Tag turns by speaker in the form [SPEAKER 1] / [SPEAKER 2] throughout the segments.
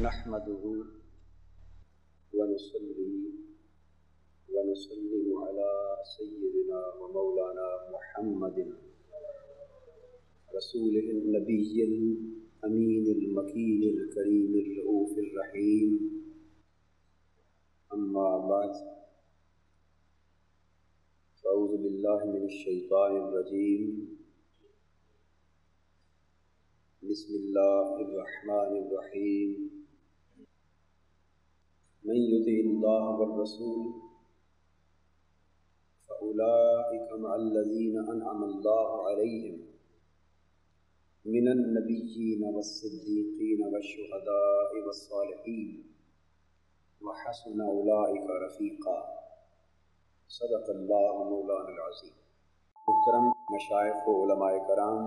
[SPEAKER 1] نحمده ونصلي ونسلم على سيدنا ومولانا محمد رسوله النبي الأمين المكين الكريم الرؤوف الرحيم. أما بعد، فأعوذ بالله من الشيطان الرجيم. بسم الله الرحمن الرحيم. من يطع الله والرسول فأولئك مع الذين أنعم الله عليهم من النبيين والصديقين والشهداء والصالحين وحسن أولئك رفيقا. صدق اللہ مولانا العظیم. محترم مشائخ و علماء کرام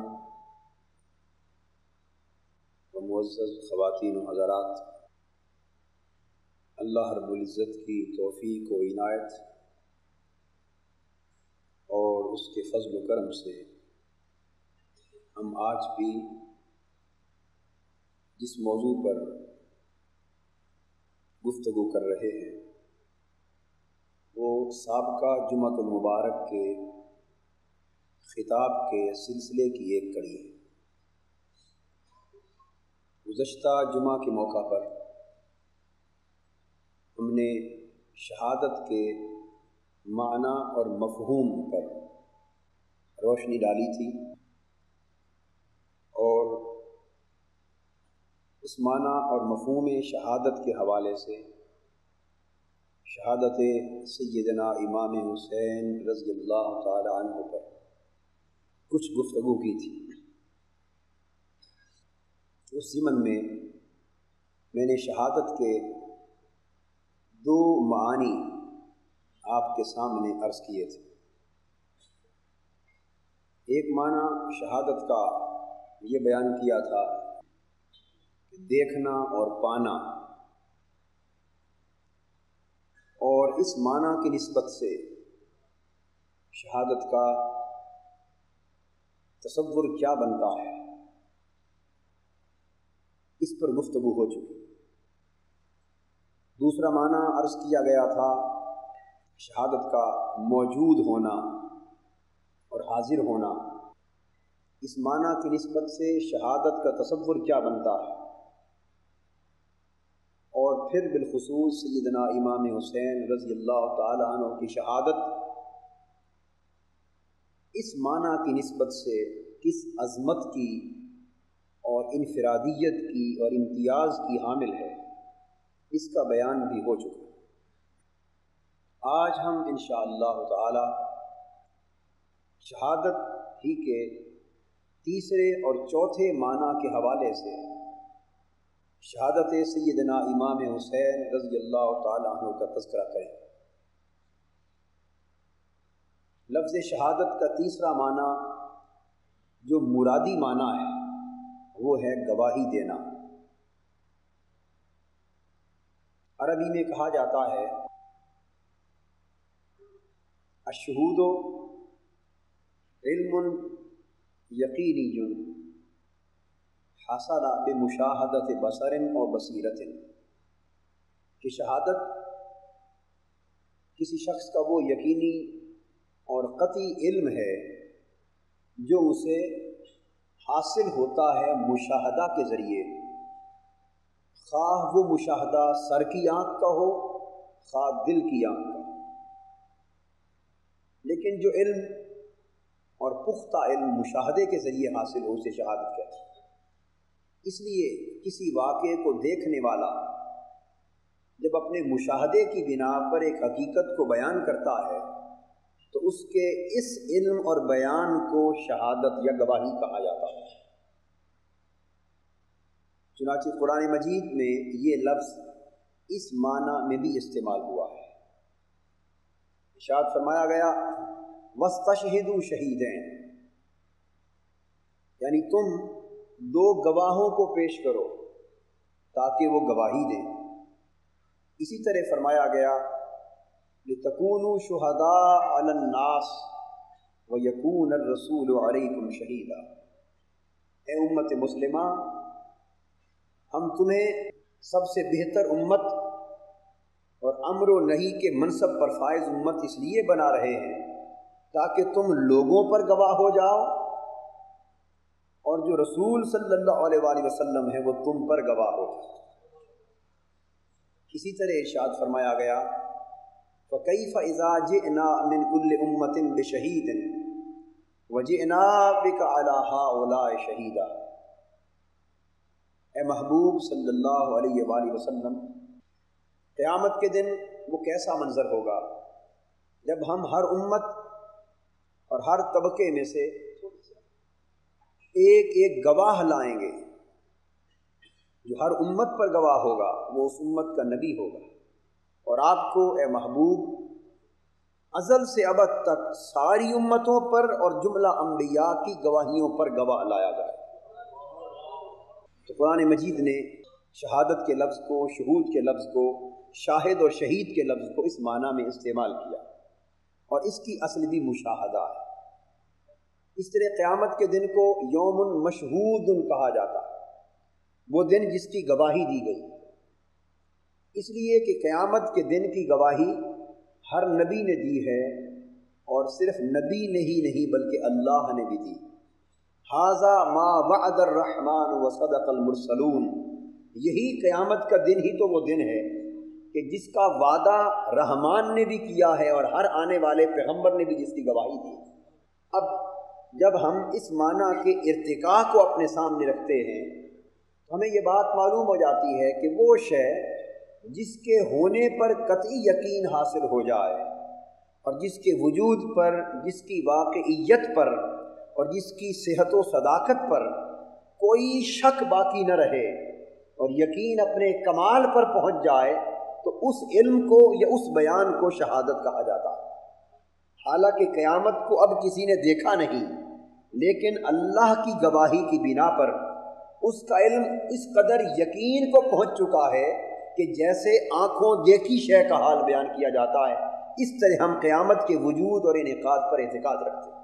[SPEAKER 1] و معزز خواتین و حضرات، اللہ رب العزت کی توفیق و عنایت اور اس کے فضل و کرم سے ہم آج بھی جس موضوع پر گفتگو کر رہے ہیں وہ سابقہ جمعۃ المبارک کے خطاب کے سلسلے کی ایک کڑی ہے. گزشتہ جمعہ کے موقع پر ہم نے شہادت کے معنی اور مفہوم پر روشنی ڈالی تھی، اور اس معنی اور مفہوم شہادت کے حوالے سے شہادت سیدنا امام حسین رضی اللہ تعالی عنہ پر کچھ گفتگو کی تھی. اس ضمن میں میں نے شہادت کے دو معانی آپ کے سامنے عرض کیے تھے. ایک معنی شہادت کا یہ بیان کیا تھا کہ دیکھنا اور پانا، اور اس معنی کی نسبت سے شہادت کا تصور کیا بنتا ہے، اس پر گفتگو ہو چکی. دوسرا معنی عرض کیا گیا تھا شہادت کا موجود ہونا اور حاضر ہونا. اس معنی کی نسبت سے شہادت کا تصور کیا بنتا ہے، اور پھر بالخصوص سیدنا امام حسین رضی اللہ تعالی عنہ کی شہادت اس معنی کی نسبت سے کس عظمت کی اور انفرادیت کی اور امتیاز کی حامل ہے، اس کا بیان بھی ہو چکا. آج ہم انشاءاللہ تعالی شہادت ہی کے تیسرے اور چوتھے معنی کے حوالے سے شہادت سیدنا امام حسین رضی اللہ تعالی عنہ کا تذکرہ کریں. لفظ شہادت کا تیسرا معنی جو مرادی معنی ہے وہ ہے گواہی دینا. عربی میں کہا جاتا ہے الشہود علم یقینی حصل بمشاہدت بصر و بصیرت، کہ شہادت کسی شخص کا وہ یقینی اور قطعی علم ہے جو اسے حاصل ہوتا ہے مشاہدہ کے ذریعے، خواہ وہ مشاہدہ سر کی آنکھ کا ہو خواہ دل کی آنکھ کا. لیکن جو علم اور پختہ علم مشاہدے کے ذریعے حاصل ہو اسے شہادت کہتے ہیں. اس لیے کسی واقعے کو دیکھنے والا جب اپنے مشاہدے کی بنا پر ایک حقیقت کو بیان کرتا ہے تو اس کے اس علم اور بیان کو شہادت یا گواہی کہا جاتا ہے. چنانچہ قرآن مجید میں یہ لفظ اس معنی میں بھی استعمال ہوا ہے. ارشاد فرمایا گیا وَاسْتَشْهِدُوا شَهِیدَینِ، یعنی تم دو گواہوں کو پیش کرو تاکہ وہ گواہی دیں. اسی طرح فرمایا گیا لِتَكُونُوا شُهَدَاءَ عَلَى النَّاسِ وَيَكُونَ الرَّسُولُ عَلَيْكُمْ شَهِيدًا. اے امت مسلمہ، ہم تمہیں سب سے بہتر امت اور امر و نہی کے منصب پر فائز امت اس لیے بنا رہے ہیں تاکہ تم لوگوں پر گواہ ہو جاؤ، اور جو رسول صلی اللہ علیہ وآلہ وسلم ہے وہ تم پر گواہ ہو جائے۔ اسی طرح ارشاد فرمایا گیا فَكَيْفَ إِذَا جِئْنَا مِنْ كُلِّ أُمَّةٍ بِشَهِيدٍ وَجِئْنَا بِكَ عَلَى هَؤُلَاءِ شَهِيدًا۔ اے محبوب صلی اللہ علیہ وآلہ وسلم، قیامت کے دن وہ کیسا منظر ہوگا جب ہم ہر امت اور ہر طبقے میں سے ایک ایک گواہ لائیں گے۔ جو ہر امت پر گواہ ہوگا وہ اس امت کا نبی ہوگا، اور آپ کو اے محبوب ازل سے ابد تک ساری امتوں پر اور جملہ انبیاء کی گواہیوں پر گواہ لایا جائے۔ تو قرآن مجید نے شہادت کے لفظ کو، شہود کے لفظ کو، شاہد اور شہید کے لفظ کو اس معنی میں استعمال کیا، اور اس کی اصل بھی مشاہدہ ہے۔ اس طرح قیامت کے دن کو یوم مشہود کہا جاتا ہے، وہ دن جس کی گواہی دی گئی، اس لیے کہ قیامت کے دن کی گواہی ہر نبی نے دی ہے، اور صرف نبی نے ہی نہیں بلکہ اللہ نے بھی دی۔ ھذا ما وعد الرحمن وصدق المرسلون، یہی قیامت کا دن ہی تو وہ دن ہے کہ جس کا وعدہ رحمان نے بھی کیا ہے اور ہر آنے والے پیغمبر نے بھی جس کی گواہی دی۔ اب جب ہم اس معنی کے ارتقاء کو اپنے سامنے رکھتے ہیں تو ہمیں یہ بات معلوم ہو جاتی ہے کہ وہ شے جس کے ہونے پر قطعی یقین حاصل ہو جائے، اور جس کے وجود پر، جس کی واقعیت پر اور جس کی صحت و صداقت پر کوئی شک باقی نہ رہے اور یقین اپنے کمال پر پہنچ جائے، تو اس علم کو یا اس بیان کو شہادت کہا جاتا ہے۔ حالانکہ قیامت کو اب کسی نے دیکھا نہیں، لیکن اللہ کی گواہی کی بنا پر اس کا علم اس قدر یقین کو پہنچ چکا ہے کہ جیسے آنکھوں دیکھی شے کا حال بیان کیا جاتا ہے، اس طرح ہم قیامت کے وجود اور انعقاد پر اعتقاد رکھتے ہیں۔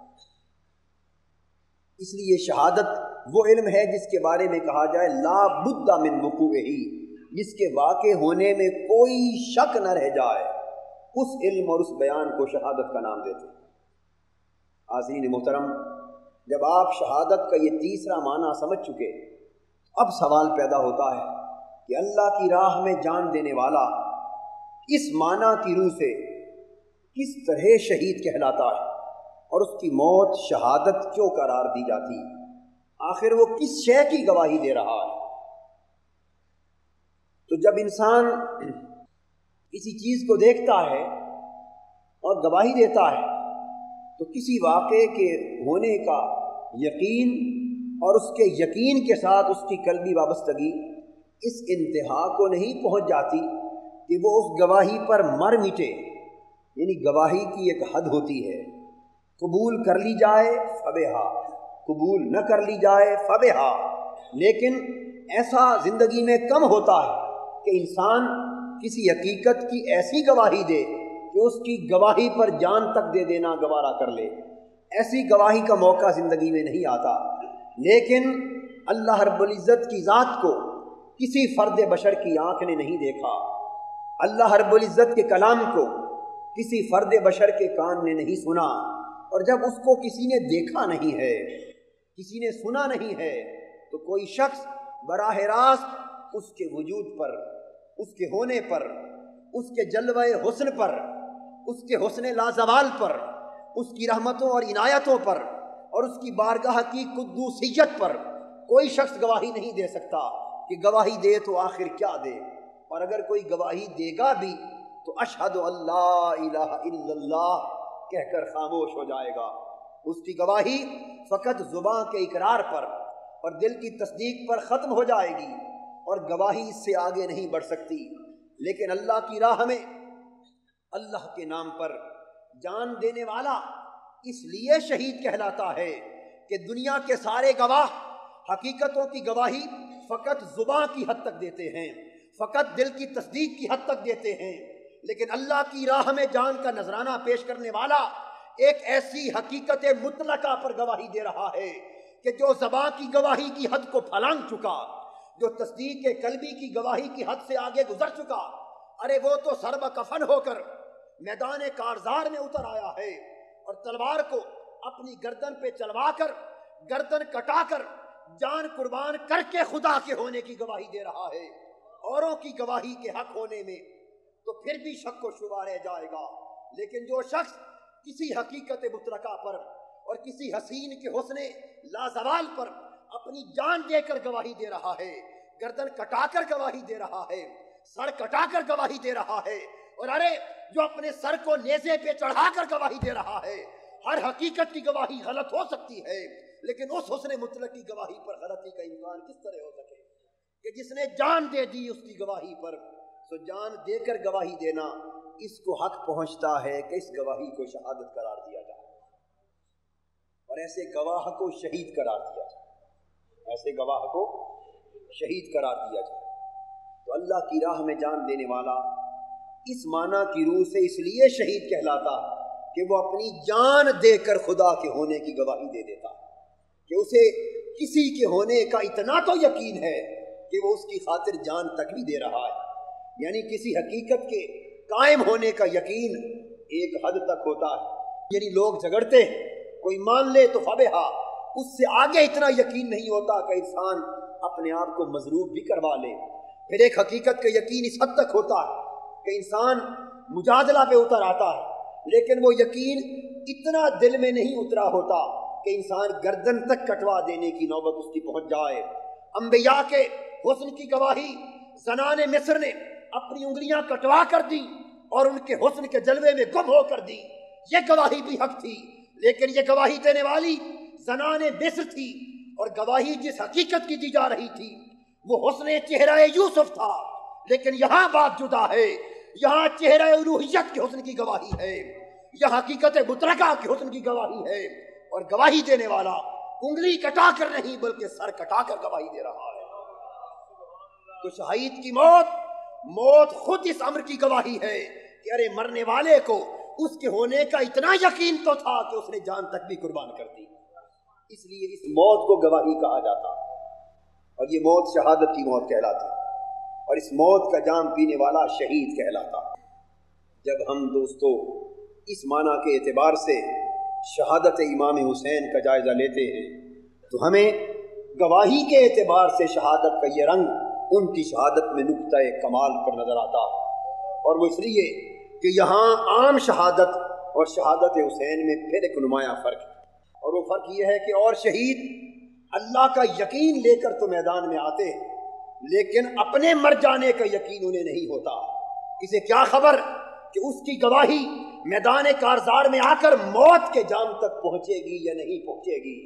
[SPEAKER 1] اس لیے شہادت وہ علم ہے جس کے بارے میں کہا جائے لا بد من وقوعہ، جس کے واقع ہونے میں کوئی شک نہ رہ جائے، اس علم اور اس بیان کو شہادت کا نام دیتے ہیں۔ حاضرین محترم، جب آپ شہادت کا یہ تیسرا معنی سمجھ چکے، اب سوال پیدا ہوتا ہے کہ اللہ کی راہ میں جان دینے والا اس معنی کی روح سے کس طرح شہید کہلاتا ہے، اور اس کی موت شہادت کیوں قرار دی جاتی؟ آخر وہ کس شے کی گواہی دے رہا ہے؟ تو جب انسان کسی چیز کو دیکھتا ہے اور گواہی دیتا ہے تو کسی واقعے کے ہونے کا یقین اور اس کے یقین کے ساتھ اس کی قلبی وابستگی اس انتہا کو نہیں پہنچ جاتی کہ وہ اس گواہی پر مر مٹے۔ یعنی گواہی کی ایک حد ہوتی ہے، قبول کر لی جائے فبہا، قبول نہ کر لی جائے فبہا، لیکن ایسا زندگی میں کم ہوتا ہے کہ انسان کسی حقیقت کی ایسی گواہی دے کہ اس کی گواہی پر جان تک دے دینا گوارا کر لے۔ ایسی گواہی کا موقع زندگی میں نہیں آتا، لیکن اللہ رب العزت کی ذات کو کسی فرد بشر کی آنکھ نے نہیں دیکھا، اللہ رب العزت کے کلام کو کسی فرد بشر کے کان نے نہیں سنا، اور جب اس کو کسی نے دیکھا نہیں ہے، کسی نے سنا نہیں ہے، تو کوئی شخص براہ راست اس کے وجود پر، اس کے ہونے پر، اس کے جلوہ حسن پر، اس کے حسن لازوال پر، اس کی رحمتوں اور عنایتوں پر اور اس کی بارگاہ کی قدوسیت پر کوئی شخص گواہی نہیں دے سکتا کہ گواہی دے تو آخر کیا دے، اور اگر کوئی گواہی دے گا بھی تو اشہد اللہ الہ الا اللہ کہہ کر خاموش ہو جائے گا۔ اس کی گواہی فقط زبان کے اقرار پر اور دل کی تصدیق پر ختم ہو جائے گی، اور گواہی اس سے آگے نہیں بڑھ سکتی۔ لیکن اللہ کی راہ میں اللہ کے نام پر جان دینے والا اس لیے شہید کہلاتا ہے کہ دنیا کے سارے گواہ حقیقتوں کی گواہی فقط زبان کی حد تک دیتے ہیں، فقط دل کی تصدیق کی حد تک دیتے ہیں، لیکن اللہ کی راہ میں جان کا نذرانہ پیش کرنے والا ایک ایسی حقیقت مطلقہ پر گواہی دے رہا ہے کہ جو زبان کی گواہی کی حد کو پھلانگ چکا، جو تصدیق قلبی کی گواہی کی حد سے آگے گزر چکا، ارے وہ تو سر بکفن ہو کر میدان کارزار میں اتر آیا ہے اور تلوار کو اپنی گردن پہ چلوا کر، گردن کٹا کر، جان قربان کر کے خدا کے ہونے کی گواہی دے رہا ہے۔ اوروں کی گواہی کے حق ہونے میں تو پھر بھی شک و شبہ رہ جائے گا، لیکن جو شخص کسی حقیقت مطلقہ پر اور کسی حسین کے حسن لازوال پر اپنی جان دے کر گواہی دے رہا ہے، گردن کٹا کر گواہی دے رہا ہے، سر کٹا کر گواہی دے رہا ہے، اور ارے جو اپنے سر کو نیزے پہ چڑھا کر گواہی دے رہا ہے، ہر حقیقت کی گواہی غلط ہو سکتی ہے، لیکن اس حسن مطلق کی گواہی پر غلطی کا امکان کس طرح ہو سکے کہ جس نے جان دے دی اس کی گواہی پر؟ تو جان دے کر گواہی دینا، اس کو حق پہنچتا ہے کہ اس گواہی کو شہادت قرار دیا جائے، اور ایسے گواہ کو شہید قرار دیا جائے، ایسے گواہ کو شہید قرار دیا جائے۔ تو اللہ کی راہ میں جان دینے والا اس معنی کی روح سے اس لیے شہید کہلاتا کہ وہ اپنی جان دے کر خدا کے ہونے کی گواہی دے دیتا، کہ اسے کسی کے ہونے کا اتنا تو یقین ہے کہ وہ اس کی خاطر جان تک بھی دے رہا ہے۔ یعنی کسی حقیقت کے قائم ہونے کا یقین ایک حد تک ہوتا ہے، یعنی لوگ جھگڑتے ہیں، کوئی مان لے تو فبہا، اس سے آگے اتنا یقین نہیں ہوتا کہ انسان اپنے آپ کو مضروب بھی کروا لے۔ پھر ایک حقیقت کا یقین اس حد تک ہوتا ہے کہ انسان مجادلہ پہ اتر آتا ہے، لیکن وہ یقین اتنا دل میں نہیں اترا ہوتا کہ انسان گردن تک کٹوا دینے کی نوبت اس کی پہنچ جائے۔ انبیاء کے حسن کی گواہی زنان مصر نے اپنی انگلیاں کٹوا کر دی اور ان کے حسن کے جلوے میں گم ہو کر دی، یہ گواہی بھی حق تھی، لیکن یہ گواہی دینے والی زنان مصر تھی، اور گواہی جس حقیقت کی دی جا رہی تھی وہ حسن چہرہ یوسف تھا۔ لیکن یہاں بات جدا ہے، یہاں چہرہ الوہیت کے حسن کی گواہی ہے، یہاں حقیقت مطلقہ کے حسن کی گواہی ہے، اور گواہی دینے والا انگلی کٹا کر نہیں بلکہ سر کٹا کر گواہی دے رہا ہے۔ تو شہید کی موت خود اس امر کی گواہی ہے کہ ارے مرنے والے کو اس کے ہونے کا اتنا یقین تو تھا کہ اس نے جان تک بھی قربان کر دی، اس لیے اس موت کو گواہی کہا جاتا، اور یہ موت شہادت کی موت کہلاتی، اور اس موت کا جام پینے والا شہید کہلاتا۔ جب ہم دوستو اس معنی کے اعتبار سے شہادت امام حسین کا جائزہ لیتے ہیں تو ہمیں گواہی کے اعتبار سے شہادت کا یہ رنگ ان کی شہادت میں نقطہ کمال پر نظر آتا ہے، اور وہ اس لیے کہ یہاں عام شہادت اور شہادت حسین میں پھر ایک نمایاں فرق ہے، اور وہ فرق یہ ہے کہ اور شہید اللہ کا یقین لے کر تو میدان میں آتے ہیں، لیکن اپنے مر جانے کا یقین انہیں نہیں ہوتا۔ اسے کیا خبر کہ اس کی گواہی میدان کارزار میں آ کر موت کے جام تک پہنچے گی یا نہیں پہنچے گی،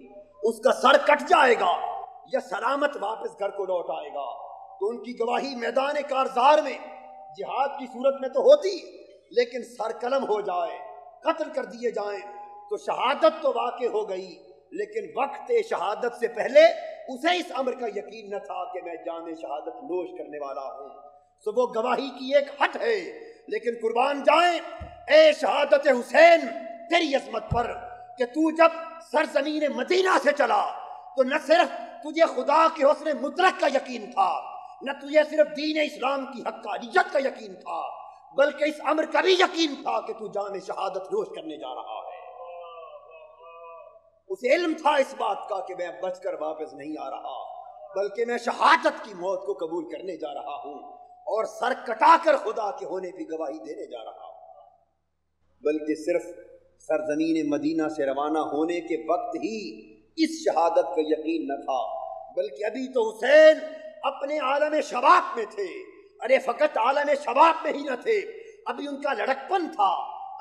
[SPEAKER 1] اس کا سر کٹ جائے گا یا سلامت واپس گھر کو لوٹ آئے گا۔ تو ان کی گواہی میدان کارزار میں جہاد کی صورت میں تو ہوتی، لیکن سر قلم ہو جائے، قتل کر دیے جائیں تو شہادت تو واقع ہو گئی، لیکن وقت شہادت سے پہلے اسے اس امر کا یقین نہ تھا کہ میں جام شہادت نوش کرنے والا ہوں۔ تو وہ گواہی کی ایک حد ہے، لیکن قربان جائیں اے شہادت حسین تیری عظمت پر کہ تو جب سرزمین مدینہ سے چلا تو نہ صرف تجھے خدا کے حسن مطلق کا یقین تھا، نہ تجھے صرف دین اسلام کی حقانیت کا یقین تھا، بلکہ اس امر کا بھی یقین تھا کہ تو جام شہادت نوش کرنے جا رہا ہے۔ اسے علم تھا اس بات کا کہ میں بچ کر واپس نہیں آ رہا، بلکہ میں شہادت کی موت کو قبول کرنے جا رہا ہوں، اور سر کٹا کر خدا کے ہونے کی گواہی دینے جا رہا ہوں۔ بلکہ صرف سرزمین مدینہ سے روانہ ہونے کے وقت ہی اس شہادت کا یقین نہ تھا، بلکہ ابھی تو حسین اپنے عالم شباب میں تھے۔ ارے فقط عالم شباب میں ہی نہ تھے، ابھی ان کا لڑکپن تھا،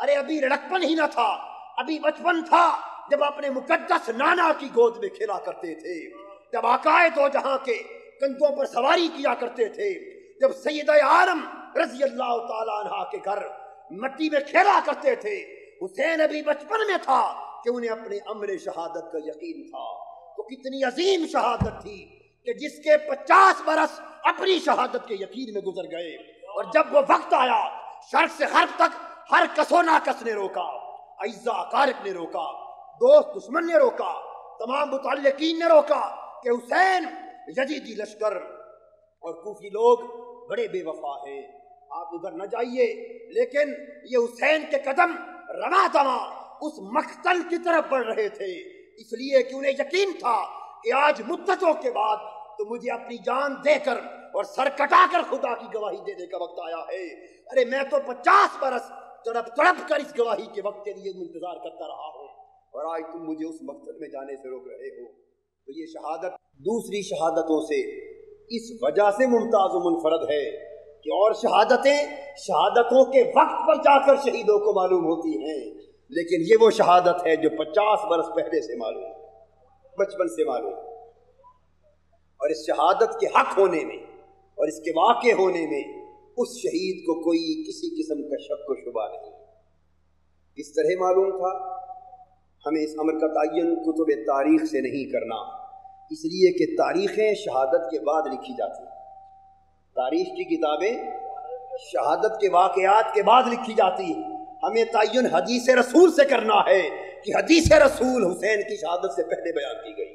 [SPEAKER 1] ارے ابھی لڑکپن ہی نہ تھا، ابھی بچپن تھا جب اپنے مقدس نانا کی گود میں کھیلا کرتے تھے، جب آقائے دو جہاں کے کندھوں پر سواری کیا کرتے تھے، جب سیدہ عالم رضی اللہ تعالیٰ عنہ کے گھر مٹی میں کھیلا کرتے تھے۔ حسین ابھی بچپن میں تھا کہ انہیں اپنے امر شہادت کا یقین تھا۔ تو کتنی عظیم شہادت تھی کہ جس کے 50 برس اپنی شہادت کے یقین میں گزر گئے، اور جب وہ وقت آیا شرق سے غرب تک ہر کس و ناکس نے روکا، اعزاء اقارب نے روکا، دوست دشمن نے روکا، تمام متعلقین نے روکا کہ حسین یزیدی لشکر اور کوفی لوگ بڑے بے وفا ہیں، آپ ادھر نہ جائیے، لیکن یہ حسین کے قدم رواں دواں اس مقتل کی طرف بڑھ رہے تھے، اس لیے کہ انہیں یقین تھا کہ آج مدتوں کے بعد تو مجھے اپنی جان دے کر اور سر کٹا کر خدا کی گواہی دینے کا وقت آیا ہے۔ ارے میں تو 50 برس تڑپ تڑپ کر اس گواہی کے وقت کے لیے انتظار کرتا رہا ہوں، اور آج تم مجھے اس مقتل میں جانے سے روک رہے ہو۔ تو یہ شہادت دوسری شہادتوں سے اس وجہ سے ممتاز و منفرد ہے کہ اور شہادتوں کے وقت پر جا کر شہیدوں کو معلوم ہوتی ہیں، لیکن یہ وہ شہادت ہے جو 50 برس پہلے سے معلوم، بچپن سے معلوم، اور اس شہادت کے حق ہونے میں اور اس کے واقع ہونے میں اس شہید کو کوئی کسی قسم کا شک و شبہ نہیں۔ کس طرح معلوم تھا؟ ہمیں اس امر کا تعین کتب تاریخ سے نہیں کرنا، اس لیے کہ تاریخیں شہادت کے بعد لکھی جاتی ہیں، تاریخ کی کتابیں شہادت کے واقعات کے بعد لکھی جاتی ہیں۔ ہمیں تعین حدیث رسول سے کرنا ہے کہ حدیث رسول حسین کی شہادت سے پہلے بیان کی گئی،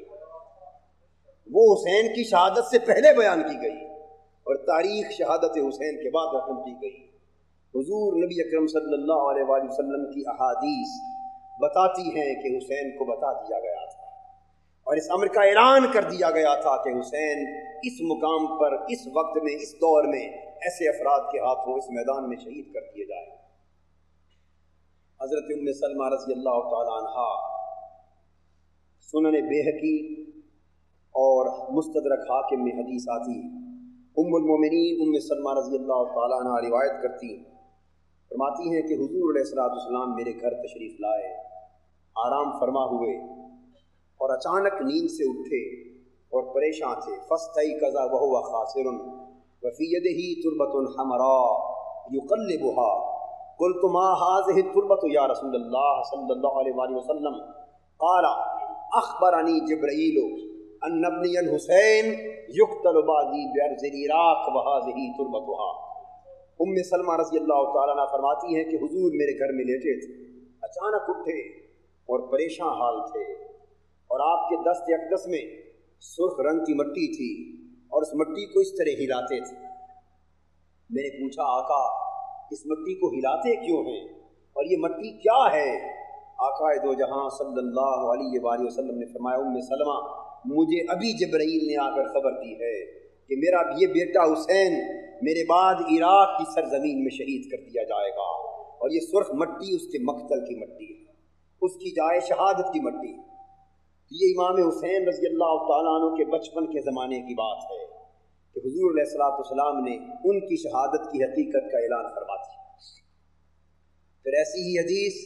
[SPEAKER 1] وہ حسین کی شہادت سے پہلے بیان کی گئی، اور تاریخ شہادت حسین کے بعد رقم کی گئی۔ حضور نبی اکرم صلی اللہ علیہ وآلہ وسلم کی احادیث بتاتی ہیں کہ حسین کو بتا دیا گیا تھا اور اس امر کا اعلان کر دیا گیا تھا کہ حسین اس مقام پر، اس وقت میں، اس دور میں ایسے افراد کے ہاتھوں اس میدان میں شہید کر دیے جائیں۔ حضرت ام سلمہ رضی اللہ تعالی عنہا سنن بیہقی اور مستدرک حاکم میں حدیث آتی ہے، ام المومنین ام سلمہ رضی اللہ تعالی عنہا روایت کرتی ہیں، فرماتی ہیں کہ حضور علیہ السلام میرے گھر تشریف لائے، آرام فرما ہوئے، اور اچانک نیند سے اٹھے اور پریشان تھے۔ فاستيقظ وهو خاسر وفي يده تربة حمراء يقلبها قلت ما هذه التربة يا رسول الله صلى الله عليه وآله وسلم؟ قال أخبرني جبريل أن ابني الحسين يقتل بعدي بأرض العراق وهذه تربتها۔ ام سلمہ رضی اللہ تعالیٰ عنہ فرماتی ہیں کہ حضور میرے گھر میں لیٹے تھے، اچانک اٹھے اور پریشان حال تھے، اور آپ کے دست اقدس میں سرخ رنگ کی مٹی تھی اور اس مٹی کو اس طرح ہلاتے تھے۔ میں نے پوچھا آقا اس مٹی کو ہلاتے کیوں ہیں اور یہ مٹی کیا ہے؟ آقا دو جہاں صلی اللہ علیہ وآلہ وسلم نے فرمایا ام سلمہ مجھے ابھی جبرائیل نے آ کر خبر دی ہے کہ میرا یہ بیٹا حسین میرے بعد عراق کی سرزمین میں شہید کر دیا جائے گا، اور یہ سرخ مٹی اس کے مقتل کی مٹی ہے، اس کی جائے شہادت کی مٹی۔ یہ امام حسین رضی اللہ تعالیٰ عنہ کے بچپن کے زمانے کی بات ہے کہ حضور علیہ السلام نے ان کی شہادت کی حقیقت کا اعلان فرما دیا۔ پھر ایسی ہی حدیث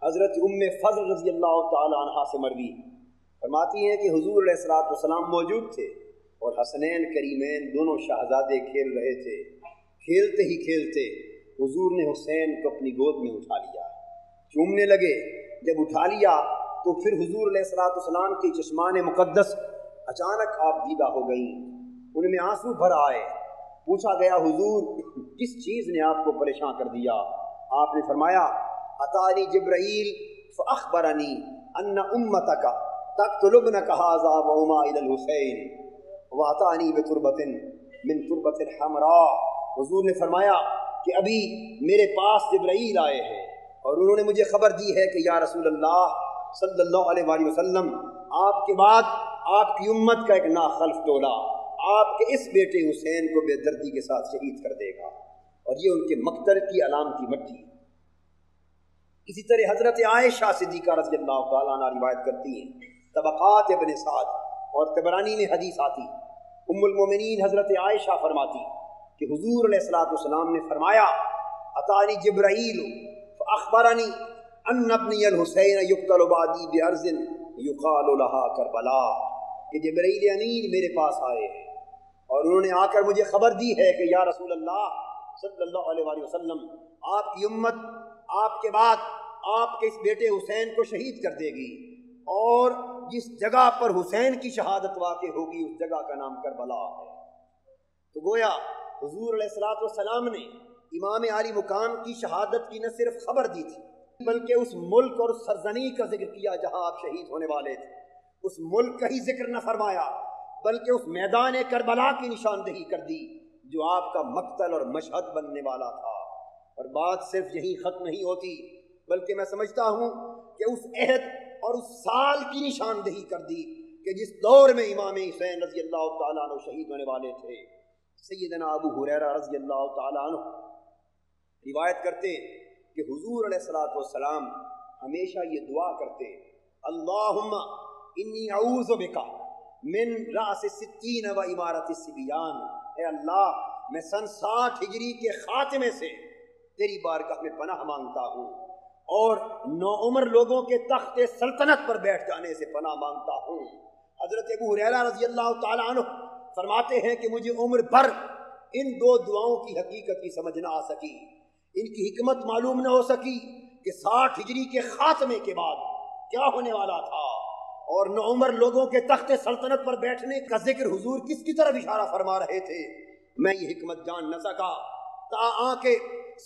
[SPEAKER 1] حضرت ام فضل رضی اللہ تعالیٰ عنہ سے مروی، فرماتی ہیں کہ حضور علیہ السلام موجود تھے اور حسنین کریمین دونوں شہزادے کھیل رہے تھے، کھیلتے ہی کھیلتے حضور نے حسین کو اپنی گود میں اٹھا لیا، چومنے لگے، جب اٹھا لیا تو پھر حضور علیہ السلام کی چشمان مقدس اچانک آپ دیدہ ہو گئیں، ان میں آنسو بھر آئے، پوچھا گیا حضور کس چیز نے آپ کو پریشان کر دیا؟ آپ نے فرمایا اتانی جبرائیل فاخبرنی ان امتک تقتل ابنک ھذا وہما الی الحسین واتانی بتربۃ من تربۃ الحمراء۔ حضور نے فرمایا کہ ابھی میرے پاس جبرائیل آئے ہیں اور انہوں نے مجھے خبر دی ہے کہ یا رسول اللہ صلی اللہ علیہ وآلہ وسلم آپ کے بعد آپ کی امت کا ایک ناخلف ٹولہ آپ کے اس بیٹے حسین کو بے دردی کے ساتھ شہید کر دے گا، اور یہ ان کے مقتل کی علامتی مٹی۔ اسی طرح حضرت عائشہ صدیقہ رضی اللہ تعالیٰ عنہ روایت کرتی ہیں، طبقات ابن سعد اور طبرانی میں حدیث آتی، ام المومنین حضرت عائشہ فرماتی کہ حضور علیہ السلام نے فرمایا اتانی جبرائیل فاخبرنی ان ابنی الحسین یقتل بعدی بارض یقال لها کربلا، کہ جبرائیل امین میرے پاس آئے ہیں اور انہوں نے آ کر مجھے خبر دی ہے کہ یا رسول اللہ صلی اللہ علیہ وآلہ وسلم آپ کی امت آپ کے بعد آپ کے اس بیٹے حسین کو شہید کر دے گی، اور جس جگہ پر حسین کی شہادت واقع ہوگی اس جگہ کا نام کربلا ہے۔ تو گویا حضور علیہ السلام نے امام عالی مقام کی شہادت کی نہ صرف خبر دی تھی بلکہ اس ملک اور سرزمین کا ذکر کیا جہاں آپ شہید ہونے والے تھے، اس ملک کا ہی ذکر نہ فرمایا بلکہ اس میدان کربلا کی نشاندہی کر دی جو آپ کا مقتل اور مشہد بننے والا تھا۔ اور بات صرف یہی ختم نہیں ہوتی، بلکہ میں سمجھتا ہوں کہ اس عہد اور اس سال کی نشاندہی کر دی کہ جس دور میں امام حسین رضی اللہ تعالیٰ عنہ شہید ہونے والے تھے۔ سیدنا ابو ہریرہ رضی اللہ تعالیٰ عنہ روایت کرتے کہ حضور علیہ الصلوۃ والسلام ہمیشہ یہ دعا کرتے، اللہم انی اعوذ بک من رأس الستین و امارت الصبیان، اے اللہ میں سن 60 ہجری کے خاتمے سے تیری بارگاہ میں پناہ مانگتا ہوں، اور نوعمر لوگوں کے تخت سلطنت پر بیٹھ جانے سے پناہ مانگتا ہوں۔ حضرت ابو ہریرہ رضی اللہ تعالیٰ عنہ فرماتے ہیں کہ مجھے عمر بھر ان دو دعاؤں کی حقیقت کی سمجھ نہ آ سکی، ان کی حکمت معلوم نہ ہو سکی کہ 60 ہجری کے خاتمے کے بعد کیا ہونے والا تھا، اور نوعمر لوگوں کے تخت سلطنت پر بیٹھنے کا ذکر حضور کس کی طرف اشارہ فرما رہے تھے، میں یہ حکمت جان نہ سکا تا کہ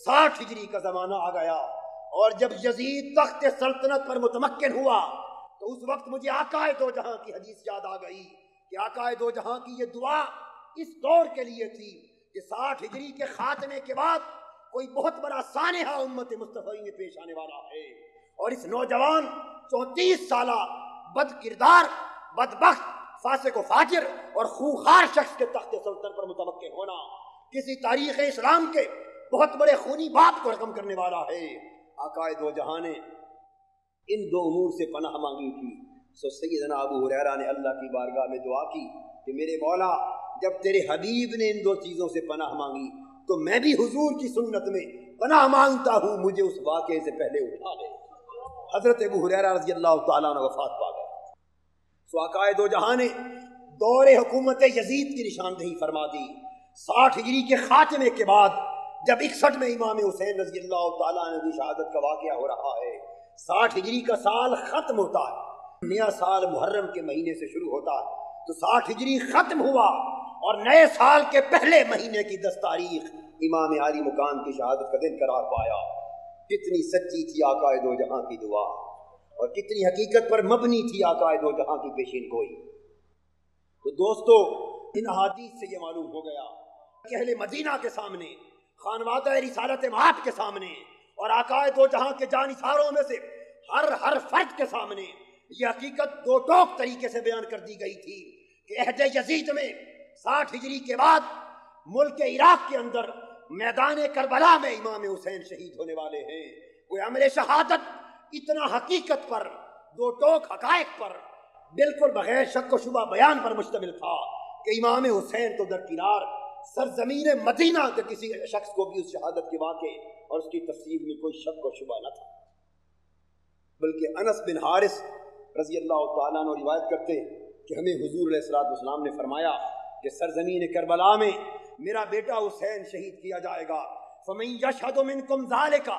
[SPEAKER 1] 60 ہجری کا زمانہ آ گیا، اور جب یزید تخت سلطنت پر متمکن ہوا تو اس وقت مجھے آقا دو جہاں کی حدیث یاد آ گئی کہ آقا دو جہاں کی یہ دعا اس دور کے لیے تھی کہ 60 ہجری کے خاتمے کے بعد کوئی بہت بڑا سانحہ امت مصطفی میں پیش آنے والا ہے، اور اس نوجوان 34 سالہ بد کردار، بدبخت، فاسق و فاجر اور خونخوار شخص کے تخت سلطنت پر متمکن ہونا کسی تاریخ اسلام کے بہت بڑے خونی باپ کو رقم کرنے والا ہے۔ آقا دو جہاں نے ان دو امور سے پناہ مانگی تھی، سو سیدنا ابو ہریرہ نے اللہ کی بارگاہ میں دعا کی کہ میرے مولا جب تیرے حبیب نے ان دو چیزوں سے پناہ مانگی تو میں بھی حضور کی سنت میں پناہ مانگتا ہوں، مجھے اس واقعے سے پہلے اٹھا لے۔ حضرت ابو ہریرہ رضی اللہ تعالیٰ عنہ وفات پا گئے۔ سو آقا دو جہاں نے دور حکومت یزید کی نشاندہی فرما دی۔ 60 ہجری کے خاتمے کے بعد جب 61 میں امام حسین رضی اللہ تعالیٰ عنہ کی شہادت کا واقعہ ہو رہا ہے، 60 ہجری کا سال ختم ہوتا ہے، نیا سال محرم کے مہینے سے شروع ہوتا ہے، تو 60 ہجری ختم ہوا اور نئے سال کے پہلے مہینے کی 10 تاریخ امام عالی مقام کی شہادت کا دن قرار پایا۔ کتنی سچی تھی آقا دو جہاں کی دعا، اور کتنی حقیقت پر مبنی تھی آقا دو جہاں کی پیشین گوئی۔ تو دوستو ان احادیث سے یہ معلوم ہو گیا کہ اہل مدینہ کے سامنے، خانوادہ رسالت مآب کے سامنے، اور آقا دو جہاں کے جانثاروں میں سے ہر فرد کے سامنے یہ حقیقت دو ٹوک طریقے سے بیان کر دی گئی تھی کہ عہد یزید میں 60 ہجری کے بعد ملک عراق کے اندر میدان کربلا میں امام حسین شہید ہونے والے ہیں۔ کوئی عمل شہادت اتنا حقیقت پر، دو ٹوک حقائق پر، بالکل بغیر شک و شبہ بیان پر مشتمل تھا کہ امام حسین تو درکنار سرزمین مدینہ کے کسی شخص کو بھی اس شہادت کے واقعے اور اس کی تفسیر میں کوئی شک و شبہ نہ تھا، بلکہ انس بن حارث رضی اللہ تعالیٰ عنہ روایت کرتے کہ ہمیں حضور علیہ الصلوۃ والسلام نے فرمایا کہ سرزمین کربلا میں میرا بیٹا حسین شہید کیا جائے گا، فَمَن يَشْهَدُ مِنْكُمْ ذَلِكَ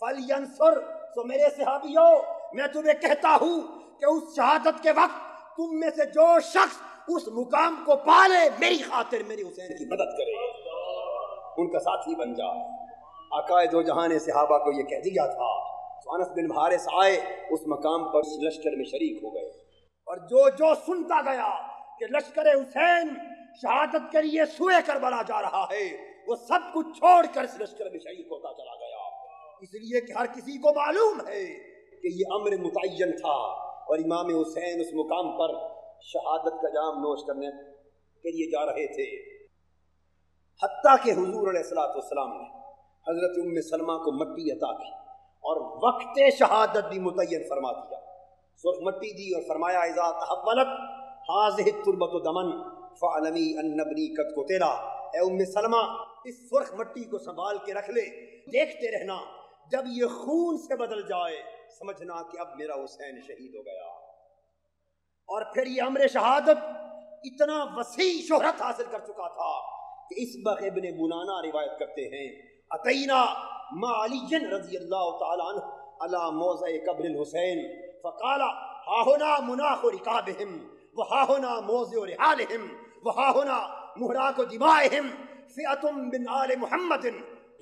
[SPEAKER 1] فَلْيَنْصُرْ۔ سو میرے صحابیوں میں تمہیں کہتا ہوں کہ اس شہادت کے وقت تم میں سے جو شخص اس مقام کو پالے میری خاطر میرے حسین کی مدد کرے، ان کا ساتھی بن جائے۔ آقا دو جہاں نے صحابہ کو یہ کہہ دیا تھا۔ انس بن حارث آئے، اس مقام پر لشکر میں شریک ہو گئے، اور جو سنتا گیا کہ لشکر حسین شہادت کے لیے سوئے کربلا جا رہا ہے، وہ سب کچھ چھوڑ کر اس لشکر میں شریک ہوتا چلا گیا، اس لیے کہ ہر کسی کو معلوم ہے کہ یہ امر متعین تھا، اور امام حسین اس مقام پر شہادت کا جام نوش کرنے کے لیے جا رہے تھے۔ حتیٰ کہ حضور علیہ الصلوۃ والسلام نے حضرت ام سلمہ کو مٹی عطا کی اور وقت شہادت بھی متعین فرما دیا، سرخ مٹی دی اور فرمایا اذا تحولت هذه التربة دما فاعلمی ان ابنی قد قتل۔ اے ام سلمہ اس سرخ مٹی کو سنبھال کے رکھ لے، دیکھتے رہنا، جب یہ خون سے بدل جائے سمجھنا کہ اب میرا حسین شہید ہو گیا۔ اور پھر یہ امر شہادت اتنا وسیع شہرت حاصل کر چکا تھا کہ اسبغ ابن بنانہ روایت کرتے ہیں اتینا مع علی رضی اللہ تعالی عنہ علی موضع قبر الحسین فقال ہا ہنا مناخ رکابہم وہا ہنا موضع رحالہم وہا ہنا محراق دمائہم فئۃ من آل محمد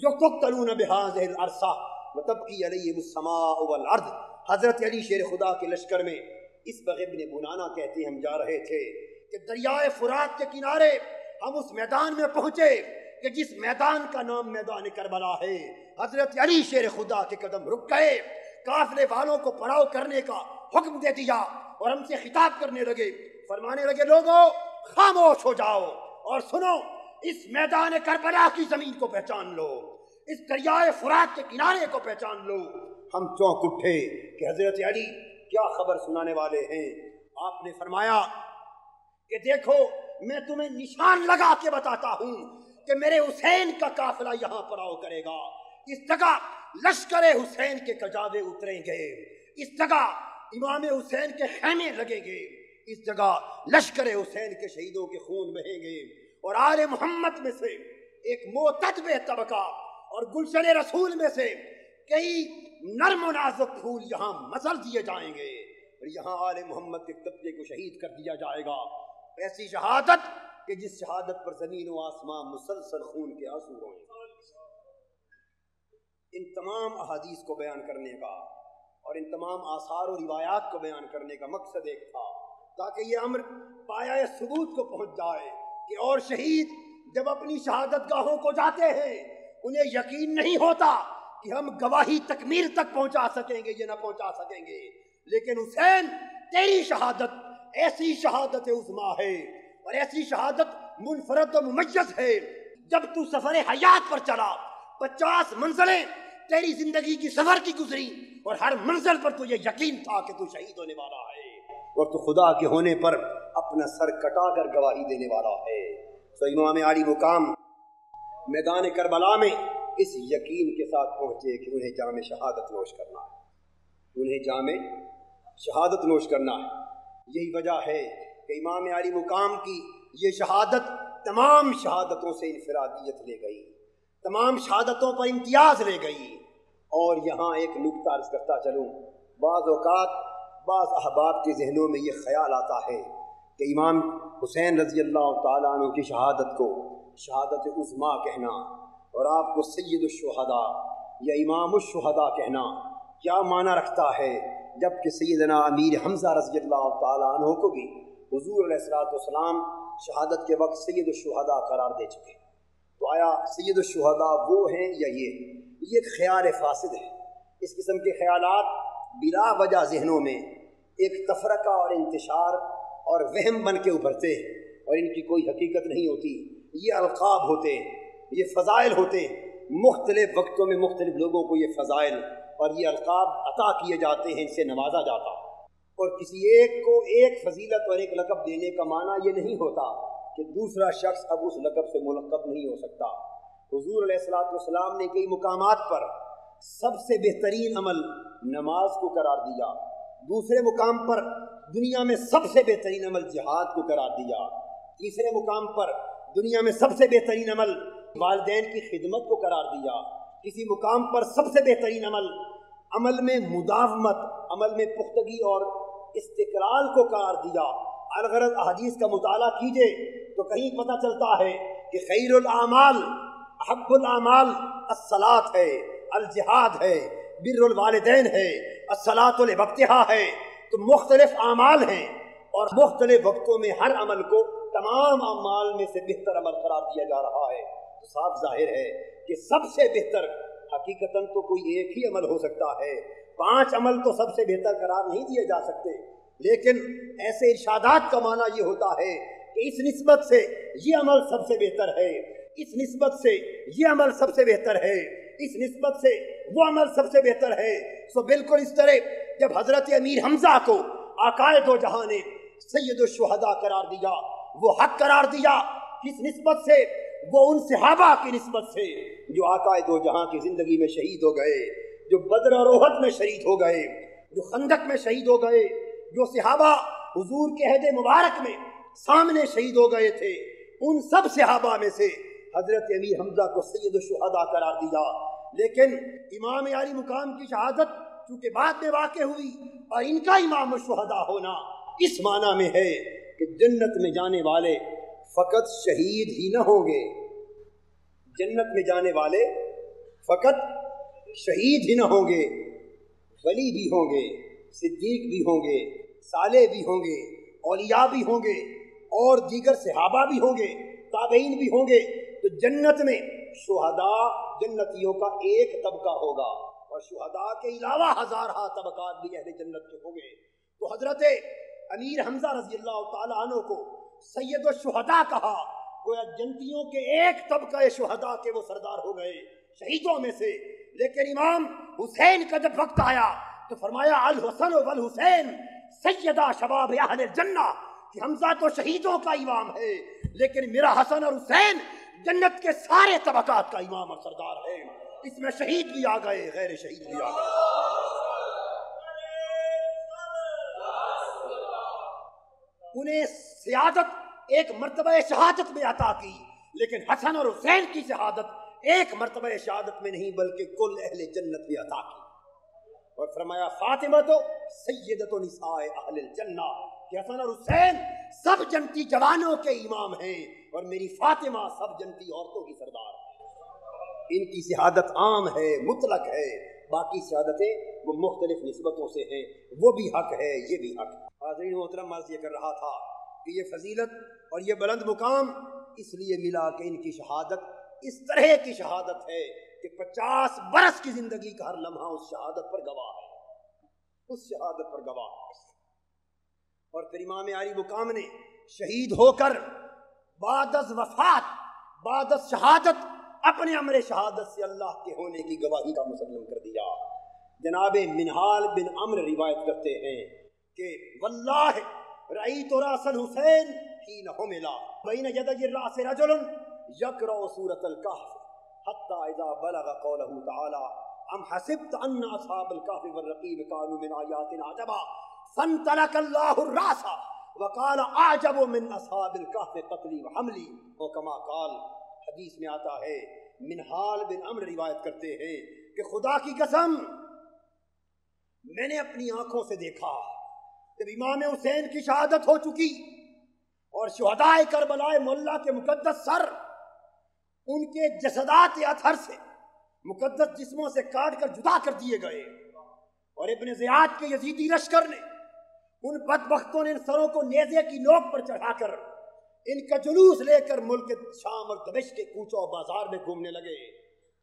[SPEAKER 1] یقتلون بہذہ الارصہ وتبکی علیہم السماء والارض۔ حضرت علی شیر خدا کے لشکر میں اسبغ ابن بنانہ کہتے ہیں ہم جا رہے تھے،
[SPEAKER 2] کہ دریائے فرات کے کنارے ہم اس میدان میں پہنچے کہ جس میدان کا نام میدان کربلا ہے۔ حضرت علی شیر خدا کے قدم رک گئے، قافلے والوں کو پڑاؤ کرنے کا حکم دے دیا اور ہم سے خطاب کرنے لگے، فرمانے لگے لوگوں خاموش ہو جاؤ اور سنو، اس میدان کربلا کی زمین کو پہچان لو، اس دریائے فرات کے کنارے کو پہچان لو۔ ہم چونک اٹھے کہ حضرت علی کیا خبر سنانے والے ہیں؟ آپ نے فرمایا کہ دیکھو میں تمہیں نشان لگا کے بتاتا ہوں کہ میرے حسین کا قافلہ یہاں پڑاؤ کرے گا، اس جگہ لشکر حسین کے کجاوے اتریں گے، اس جگہ امام حسین کے خیمے لگیں گے، اس جگہ لشکر حسین کے شہیدوں کے خون بہیں گے، اور آل محمد میں سے ایک معتدب طبقہ اور گلشن رسول میں سے کئی نرم و نازک پھول یہاں مسل دیے جائیں گے اور یہاں آل محمد کے طبقے کو شہید کر دیا جائے گا۔ ایسی شہادت کہ جس شہادت پر زمین و آسمان مسلسل خون کے آنسو روئیں۔ ان تمام احادیث کو بیان کرنے کا اور ان تمام آثار و روایات کو بیان کرنے کا مقصد ایک تھا تاکہ یہ امر پایہ ثبوت کو پہنچ جائے کہ اور شہید جب اپنی شہادت گاہوں کو جاتے ہیں انہیں یقین نہیں ہوتا کہ ہم گواہی تکمیل تک پہنچا سکیں گے یا نہ پہنچا سکیں گے، لیکن حسین تیری شہادت ایسی شہادت عظمیٰ ہے اور ایسی شہادت منفرد و ممیز ہے۔ جب تو سفر حیات پر چلا 50 منزلیں تیری زندگی کی سفر کی گزری اور ہر منزل پر تجھے یقین تھا کہ تو شہید ہونے والا ہے اور تو خدا کے ہونے پر اپنا سر کٹا کر گواہی دینے والا ہے۔ تو امام علی مقام میدان کربلا میں اس یقین کے ساتھ پہنچے کہ انہیں جام شہادت نوش کرنا ہے، انہیں جام شہادت نوش کرنا ہے۔ یہی وجہ ہے کہ امام علی مقام کی یہ شہادت تمام شہادتوں سے انفرادیت لے گئی، تمام شہادتوں پر امتیاز لے گئی۔ اور یہاں ایک نکتہ عرض کرتا چلوں، بعض اوقات بعض احباب کے ذہنوں میں یہ خیال آتا ہے کہ امام حسین رضی اللہ تعالیٰ عنہ کی شہادت کو شہادت عظمیٰ کہنا اور آپ کو سید الشہداء یا امام الشہداء کہنا کیا معنی رکھتا ہے، جبکہ سیدنا امیر حمزہ رضی اللہ تعالیٰ عنہ کو بھی حضور علیہ الصلوۃ والسلام شہادت کے وقت سید الشہداء قرار دے چکے۔ تو آیا سید الشہداء وہ ہیں یا یہ ایک خیال فاسد ہے۔ اس قسم کے خیالات بلا وجہ ذہنوں میں ایک تفرقہ اور انتشار اور وہم بن کے ابھرتے ہیں اور ان کی کوئی حقیقت نہیں ہوتی۔ یہ القاب ہوتے ہیں، یہ فضائل ہوتے ہیں، مختلف وقتوں میں مختلف لوگوں کو یہ فضائل اور یہ القاب عطا کیے جاتے ہیں، ان سے نوازا جاتا ہے۔ اور کسی ایک کو ایک فضیلت اور ایک لقب دینے کا معنی یہ نہیں ہوتا کہ دوسرا شخص اب اس لقب سے ملقب نہیں ہو سکتا۔ حضور علیہ الصلوۃ والسلام نے کئی مقامات پر سب سے بہترین عمل نماز کو قرار دیا، دوسرے مقام پر دنیا میں سب سے بہترین عمل جہاد کو قرار دیا، تیسرے مقام پر دنیا میں سب سے بہترین عمل والدین کی خدمت کو قرار دیا، کسی مقام پر سب سے بہترین عمل میں مداومت، عمل میں پختگی اور استقلال کو قرار دیا۔ الغرض احادیث کا مطالعہ کیجئے تو کہیں پتہ چلتا ہے کہ خیر الاعمال احب الاعمال الصلاۃ ہے، الجہاد ہے، بر الوالدین ہے، الصلاۃ لوقتہا ہے۔ تو مختلف اعمال ہیں اور مختلف وقتوں میں ہر عمل کو تمام اعمال میں سے بہتر عمل قرار دیا جا رہا ہے۔ تو صاف ظاہر ہے کہ سب سے بہتر حقیقتاً تو کوئی ایک ہی عمل ہو سکتا ہے، 5 عمل تو سب سے بہتر قرار نہیں دیے جا سکتے، لیکن ایسے ارشادات کا معنی یہ ہوتا ہے کہ اس نسبت سے یہ عمل سب سے بہتر ہے، اس نسبت سے یہ عمل سب سے بہتر ہے، اس نسبت سے وہ عمل سب سے بہتر ہے۔ سو بالکل اس طرح جب حضرت امیر حمزہ کو آقائے دو جہاں نے سید الشہداء قرار دیا، وہ حق قرار دیا، کس نسبت سے؟ وہ ان صحابہ کی نسبت سے جو آقائے دو جہاں کی زندگی میں شہید ہو گئے، جو بدر اور احد میں شہید ہو گئے، جو خندق میں شہید ہو گئے، جو صحابہ حضور کے عہد مبارک میں سامنے شہید ہو گئے تھے، ان سب صحابہ میں سے حضرت امیر حمزہ کو سید الشہداء قرار دیا۔ لیکن امام علی مقام کی شہادت چونکہ بعد میں واقع ہوئی اور ان کا امام الشہداء ہونا اس معنی میں ہے کہ جنت میں جانے والے فقط شہید ہی نہ ہوں گے، جنت میں جانے والے فقط شہید ہی نہ ہوں گے، ولی بھی ہوں گے، صدیق بھی ہوں گے، صالح بھی ہوں گے، اولیاء بھی ہوں گے، اور دیگر صحابہ بھی ہوں گے، تابعین بھی ہوں گے، تو جنت میں شہداء جنتیوں کا ایک طبقہ ہوگا، اور شہداء کے علاوہ ہزارہ طبقات بھی اہل جنت کے ہوں گے۔ تو حضرت امیر حمزہ رضی اللہ تعالیٰ عنہ کو سید الشہداء کہا، گویا جنتیوں کے ایک طبقہ شہداء کے وہ سردار ہو گئے شہیدوں میں سے۔ لیکن امام حسین کا جب وقت آیا تو فرمایا الحسن والحسین سیدہ شباب اہل الجنہ، کہ حمزہ تو شہیدوں کا امام ہے لیکن میرا حسن اور حسین جنت کے سارے طبقات کا امام اور سردار ہے۔ اس میں شہید بھی آ گئے، غیر شہید بھی آ گئے۔ انہیں سیادت ایک مرتبہ شہادت میں عطا کی، لیکن حسن اور حسین کی شہادت ایک مرتبہ شہادت میں نہیں بلکہ کل اہل جنت میں عطا کی۔ اور فرمایا فاطمہ تو سیدۃ نساء اہل الجنہ، کہ حسن اور حسین سب جنتی جوانوں کے امام ہیں اور میری فاطمہ سب جنتی عورتوں کی سردار ہے۔ ان کی شہادت عام ہے، مطلق ہے، باقی شہادتیں وہ مختلف نسبتوں سے ہیں، وہ بھی حق ہے، یہ بھی حق ہے۔ حاضرین محترم، عرض یہ کر رہا تھا کہ یہ فضیلت اور یہ بلند مقام اس لیے ملا کہ ان کی شہادت اس طرح کی شہادت ہے کہ 50 برس کی زندگی کا ہر لمحہ اس شہادت پر گواہ ہے، اس شہادت پر گواہ ہے۔ اور پھر امام علی مقام نے شہید ہو کر بعد از وفات، بعد از شہادت، اپنے امر شہادت سے اللہ کے ہونے کی گواہی کا مسلم کر دیا۔ جناب منہال بن عمرو روایت کرتے ہیں کہ واللہ رأیت راس الحسین حین حمل بین یدی الراس رجل یقرأ سورۃ الکہف حتی اذا بلغ قولہ تعالی ام حسبت ان اصحاب الکہف والرقیم کانوا من آیاتنا عجبا فانطلق اللہ الراس وقال اعجب من اصحاب الکہف قتلی وحملی، اور کما قال، حدیث میں آتا ہے، منہال بن عمرو روایت کرتے ہیں کہ خدا کی قسم میں نے اپنی آنکھوں سے دیکھا جب امام حسین کی شہادت ہو چکی اور شہداء کربلا معلیٰ کے مقدس سر ان کے جسدات اطہر سے، مقدس جسموں سے کاٹ کر جدا کر دیے گئے، اور ابن زیاد کے یزیدی لشکر نے ان بدبختوں نے ان سروں کو نیزے کی نوک پر چڑھا کر ان کا جلوس لے کر ملک شام اور دمشق کے کوچوں و بازار میں گھومنے لگے،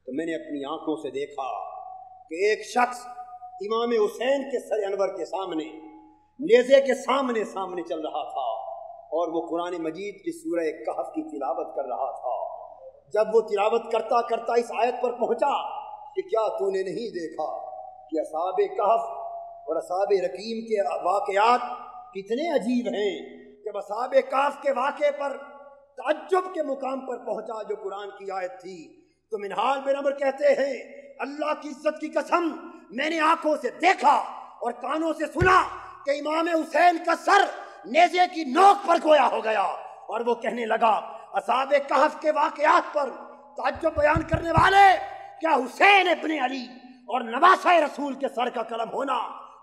[SPEAKER 2] تو میں نے اپنی آنکھوں سے دیکھا کہ ایک شخص امام حسین کے سر انور کے سامنے نیزے کے سامنے چل رہا تھا، اور وہ قرآن مجید کی سورہ کہف کی تلاوت کر رہا تھا۔ جب وہ تلاوت کرتا کرتا اس آیت پر پہنچا کہ کیا تو نے نہیں دیکھا کہ اصحاب کہف اور اصحاب رقیم کے واقعات کتنے عجیب ہیں، جب اصحاب کہف کے واقعے پر تعجب کے مقام پر پہنچا جو قرآن کی آیت تھی، تو منہال بن عمرو کہتے ہیں اللہ کی عزت کی قسم میں نے آنکھوں سے دیکھا اور کانوں سے سنا کہ امام حسین کا سر نیزے کی نوک پر گویا ہو گیا، اور وہ کہنے لگا اصحاب کہف کے واقعات پر تعجب بیان کرنے والے، کیا حسین ابن علی اور نواسہ رسول کے سر کا قلم ہونا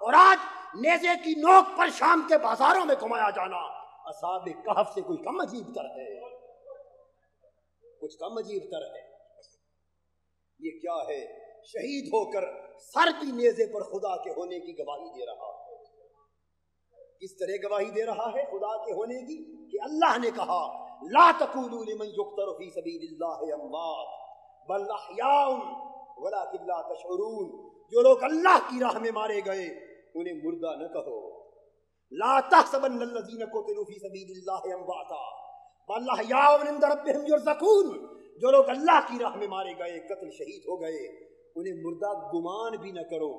[SPEAKER 2] اور آج نیزے کی نوک پر شام کے بازاروں میں گھمایا جانا اصحاب کہف سے کوئی کم عجیب تر ہے؟ کچھ کم عجیب تر ہے؟ یہ کیا ہے؟ شہید ہو کر سر بھی نیزے پر خدا کے ہونے کی گواہی دے رہا ہے۔ کس طرح گواہی دے رہا ہے خدا کے ہونے کی؟ کہ اللہ نے کہا لا تقولوا لمن يقتل في سبيل الله اموات بل احياء ولكن لا تشعرون، جو لوگ اللہ کی راہ میں مارے گئے انہیں مردہ نہ کہو۔ لا تحسبن الذين قتلوا في سبيل الله امواتا بل احياء عند ربهم يرزقون، جو لوگ اللہ کی راہ میں مارے گئے، قتل شہید ہو گئے، انہیں مردہ گمان بھی نہ کرو،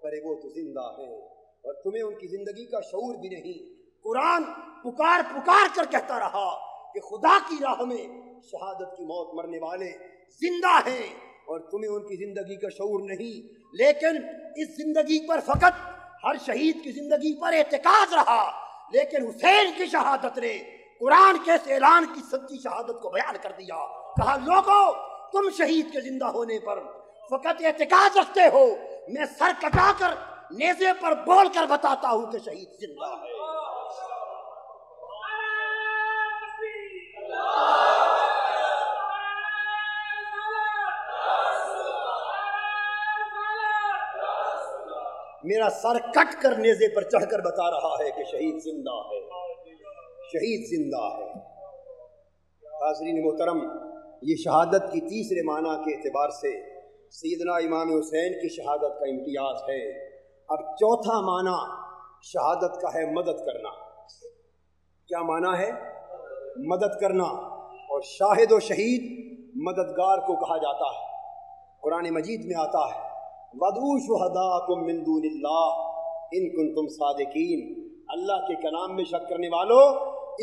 [SPEAKER 2] پر وہ تو زندہ ہیں اور تمہیں ان کی زندگی کا شعور بھی نہیں۔ قرآن پکار پکار کر کہتا رہا کہ خدا کی راہ میں شہادت کی موت مرنے والے زندہ ہیں اور تمہیں ان کی زندگی کا شعور نہیں۔ لیکن اس زندگی پر فقط ہر شہید کی زندگی پر اعتقاد رہا، لیکن حسین کی شہادت نے قرآن کے اس اعلان کی سچی شہادت کو بیان کر دیا۔ کہا لوگو تم شہید کے زندہ ہونے پر فقط اعتقاد رکھتے ہو، میں سر کٹا کر نیزے پر بول کر بتاتا ہوں کہ شہید زندہ ہے۔ میرا سر کٹ کر نیزے پر چڑھ کر بتا رہا ہے کہ شہید زندہ ہے، شہید زندہ ہے۔ حاضرین محترم، یہ شہادت کی تیسرے معنی کے اعتبار سے سیدنا امام حسین کی شہادت کا امتیاز ہے۔ اب چوتھا معنی شہادت کا ہے مدد کرنا۔ کیا معنی ہے؟ مدد کرنا۔ اور شاہد و شہید مددگار کو کہا جاتا ہے۔ قرآن مجید میں آتا ہے وَادْعُوا شُهَدَاءَكُم مِّن دُونِ اللَّهِ إِن كُنتُمْ صَادِقِينَ، اللہ کے کلام میں شک کرنے والوں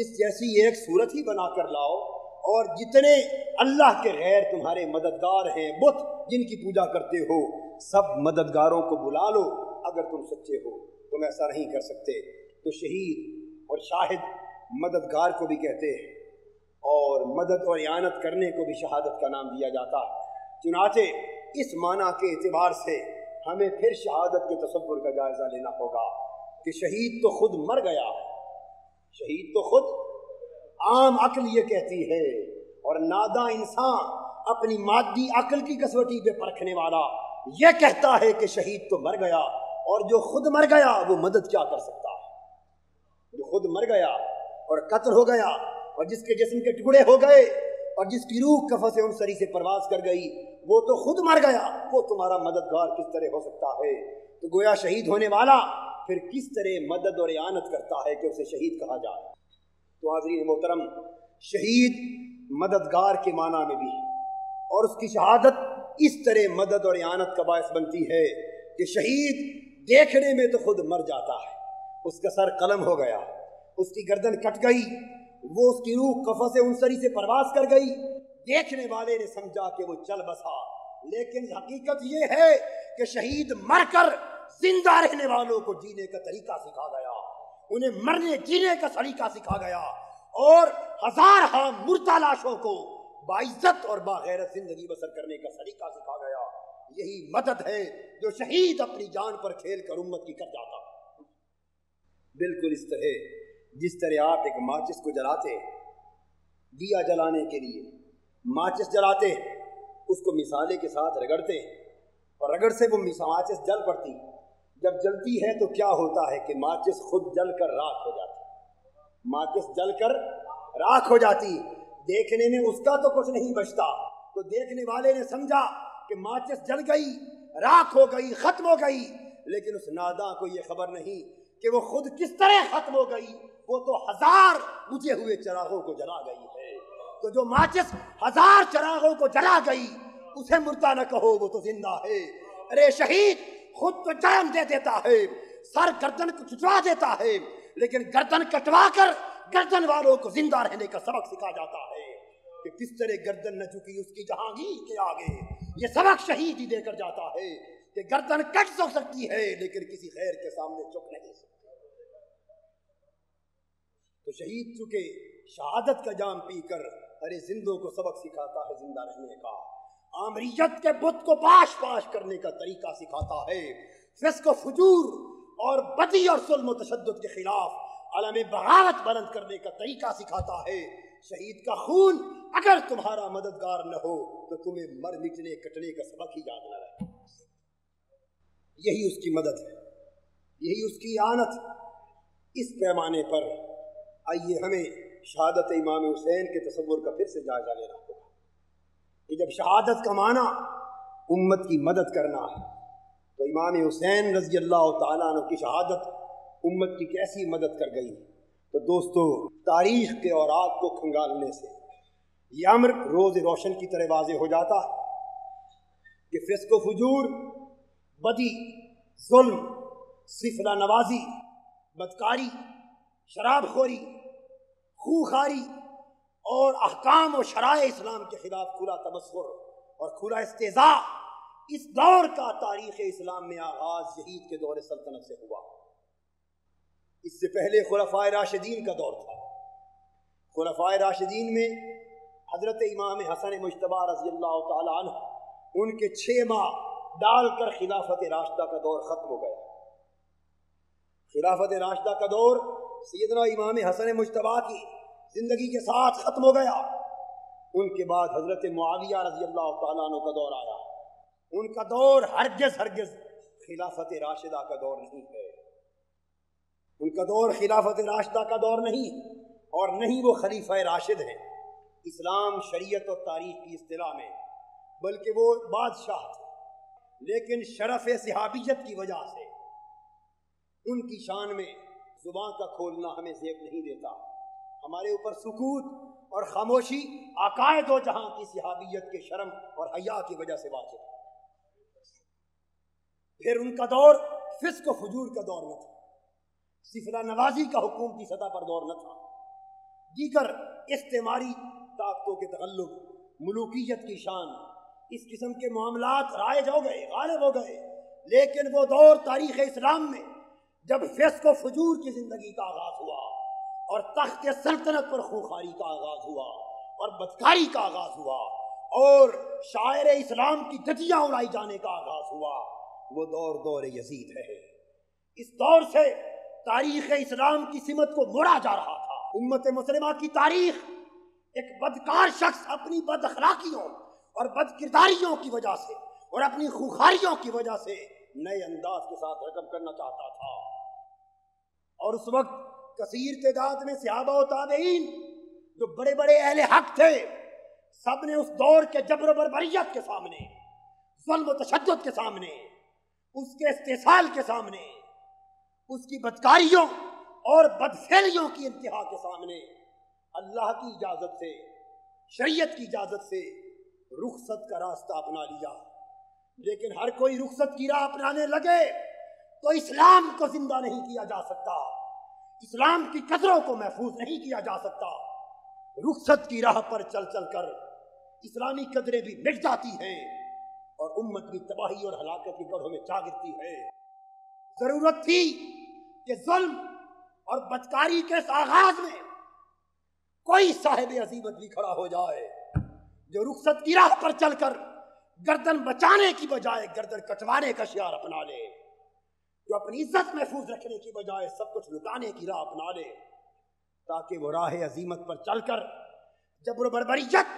[SPEAKER 2] اس جیسی ایک صورت ہی بنا کر لاؤ، اور جتنے اللہ کے غیر تمہارے مددگار ہیں، بت جن کی پوجا کرتے ہو، سب مددگاروں کو بلا لو اگر تم سچے ہو۔ تم ایسا نہیں کر سکتے۔ تو شہید اور شاہد مددگار کو بھی کہتے ہیں، اور مدد اور اعانت کرنے کو بھی شہادت کا نام دیا جاتا ہے۔ چنانچہ اس معنی کے اعتبار سے ہمیں پھر شہادت کے تصور کا جائزہ لینا ہوگا کہ شہید تو خود مر گیا، شہید تو خود، عام عقل یہ کہتی ہے، اور ناداں انسان اپنی مادی عقل کی کسوٹی پہ پرکھنے والا یہ کہتا ہے کہ شہید تو مر گیا، اور جو خود مر گیا وہ مدد کیا کر سکتا ہے؟ جو خود مر گیا اور قتل ہو گیا، اور جس کے جسم کے ٹکڑے ہو گئے، اور جس کی روح قفس انصری سے پرواز کر گئی، وہ تو خود مر گیا، وہ تمہارا مددگار کس طرح ہو سکتا ہے؟ تو گویا شہید ہونے والا پھر کس طرح مدد اور اعانت کرتا ہے کہ اسے شہید کہا جائے؟ تو حاضرین محترم، شہید مددگار کے معنی میں بھی، اور اس کی شہادت اس طرح مدد اور اعانت کا باعث بنتی ہے کہ شہید دیکھنے میں تو خود مر جاتا ہے، اس کا سر قلم ہو گیا، اس کی گردن کٹ گئی، وہ اس کی روح قفس انصری سے پرواز کر گئی، دیکھنے والے نے سمجھا کہ وہ چل بسا، لیکن حقیقت یہ ہے کہ شہید مر کر زندہ رہنے والوں کو جینے کا طریقہ سکھا گیا، انہیں مرنے جینے کا طریقہ سکھا گیا، اور ہزار مردہ لاشوں کو باعزت اور باغیرت زندگی بسر کرنے کا طریقہ سکھا گیا۔ یہی مدد ہے جو شہید اپنی جان پر کھیل کر امت کی کر جاتا۔ بالکل اس طرح جس طرح آپ ایک ماچس کو جلاتے، دیا جلانے کے لیے ماچس جلاتے، اس کو مسالے کے ساتھ رگڑتے، اور رگڑ سے وہ ماچس جل پڑتی، جب جلتی ہے تو کیا ہوتا ہے کہ ماچس خود جل کر راکھ ہو جاتی، ماچس جل کر راکھ ہو جاتی، دیکھنے میں اس کا تو کچھ نہیں بچتا، تو دیکھنے والے نے سمجھا کہ ماچس جل گئی، راکھ ہو گئی، ختم ہو گئی، لیکن اس ناداں کو یہ خبر نہیں کہ وہ خود کس طرح ختم ہو گئی، وہ تو ہزار بجھے ہوئے چراغوں کو جلا گئی ہے۔ تو جو ماچس ہزار چراغوں کو جلا گئی اسے مردہ نہ کہو، وہ تو زندہ ہے۔ ارے شہید خود تو جان دے دیتا ہے، سر گردن کو کٹوا دیتا ہے، لیکن گردن کٹوا کر گردن والوں کو زندہ رہنے کا سبق سکھا جاتا ہے کہ کس طرح گردن نہ جھکی اس کی جہانگیر کے آگے۔ یہ سبق شہید ہی دے کر جاتا ہے کہ گردن کٹ تو سکتی ہے لیکن کسی خیر کے سامنے چپ نہیں سکتی۔ تو شہید چونکہ شہادت کا جام پی کر ارے زندوں کو سبق سکھاتا ہے زندہ رہنے کا، آمریت کے بت کو پاش پاش کرنے کا طریقہ سکھاتا ہے، فسق و فجور اور بدی اور ظلم و تشدد کے خلاف علم بغاوت بلند کرنے کا طریقہ سکھاتا ہے۔ شہید کا خون اگر تمہارا مددگار نہ ہو تو تمہیں مر مٹنے کٹنے کا سبق ہی یاد نہ رہے۔ یہی اس کی مدد ہے، یہی اس کی اعانت۔ اس پیمانے پر آئیے ہمیں شہادت امام حسین کے تصور کا پھر سے جائزہ لینا ہوگا کہ جب شہادت کا معنی امت کی مدد کرنا ہے تو امام حسین رضی اللہ تعالیٰ عنہ کی شہادت امت کی کیسی مدد کر گئی۔ تو دوستو، تاریخ کے اوراق کو کھنگالنے سے یہ امر روز روشن کی طرح واضح ہو جاتا ہے کہ فسق و فجور، بدی، ظلم، سفلہ نوازی، بدکاری، شراب خوری، خوخاری اور احکام و شرائع اسلام کے خلاف کھلا تبصر اور کھلا استہزاء، اس دور کا تاریخ اسلام میں آغاز یزید کے دور سلطنت سے ہوا۔ اس سے پہلے خلفائے راشدین کا دور تھا۔ خلفائے راشدین میں حضرت امام حسن مجتبی رضی اللہ تعالی عنہ، ان کے 6 ماہ ڈال کر خلافت راشدہ کا دور ختم ہو گیا۔ خلافت راشدہ کا دور سیدنا امام حسن مجتبی کی زندگی کے ساتھ ختم ہو گیا۔ ان کے بعد حضرت معاویہ رضی اللہ تعالیٰ عنہ کا دور آیا۔ ان کا دور ہرگز خلافت راشدہ کا دور نہیں ہے، ان کا دور خلافت راشدہ کا دور نہیں، اور نہیں وہ خلیفہ راشد ہیں اسلام شریعت اور تاریخ کی اصطلاح میں، بلکہ وہ بادشاہ تھے، لیکن شرف صحابیت کی وجہ سے ان کی شان میں زبان کا کھولنا ہمیں زیب نہیں دیتا، ہمارے اوپر سکوت اور خاموشی عقائد و جہاں کی صحابیت کے شرم اور حیا کی وجہ سے واجب ہے۔ پھر ان کا دور فسق و فجور کا دور نہ تھا، سفلہ نوازی کا حکومتی سطح پر دور نہ تھا، دیگر استعماری طاقتوں کے تغلب، ملوکیت کی شان، اس قسم کے معاملات رائج ہو گئے، غالب ہو گئے، لیکن وہ دور تاریخ اسلام میں جب فسق و فجور کی زندگی کا آغاز ہوا اور تخت سلطنت پر خوخاری کا آغاز ہوا اور بدکاری کا آغاز ہوا اور شاعر اسلام کی دھجیاں اڑائی جانے کا آغاز ہوا، وہ دور یزید ہے۔ اس دور سے تاریخ اسلام کی سمت کو موڑا جا رہا تھا۔ امت مسلمہ کی تاریخ ایک بدکار شخص اپنی بد اخلاقیوں اور بد کرداریوں کی وجہ سے اور اپنی خوخاریوں کی وجہ سے نئے انداز کے ساتھ رقم کرنا چاہتا تھا، اور اس وقت کثیر تعداد میں صحابہ و تابعین جو بڑے بڑے اہل حق تھے، سب نے اس دور کے جبر و بربریت کے سامنے، ظلم و تشدد کے سامنے، اس کے استحصال کے سامنے، اس کی بدکاریوں اور بدفعلیوں کی انتہا کے سامنے اللہ کی اجازت سے، شریعت کی اجازت سے رخصت کا راستہ اپنا لیا۔ لیکن ہر کوئی رخصت کی راہ اپنانے لگے تو اسلام کو زندہ نہیں کیا جا سکتا، اسلام کی قدروں کو محفوظ نہیں کیا جا سکتا۔ رخصت کی راہ پر چل چل کر اسلامی قدریں بھی مٹ جاتی ہیں اور امت بھی تباہی اور ہلاکت کی گڑھوں میں جا گرتی ہے۔ ضرورت تھی کہ ظلم اور بدکاری کے اس آغاز میں کوئی صاحب عزیمت بھی کھڑا ہو جائے جو رخصت کی راہ پر چل کر گردن بچانے کی بجائے گردن کٹوانے کا شعار اپنا لے، جو اپنی عزت محفوظ رکھنے کی بجائے سب کچھ لٹانے کی راہ اپنا لے، تاکہ وہ راہ عزیمت پر چل کر جبر و بربریت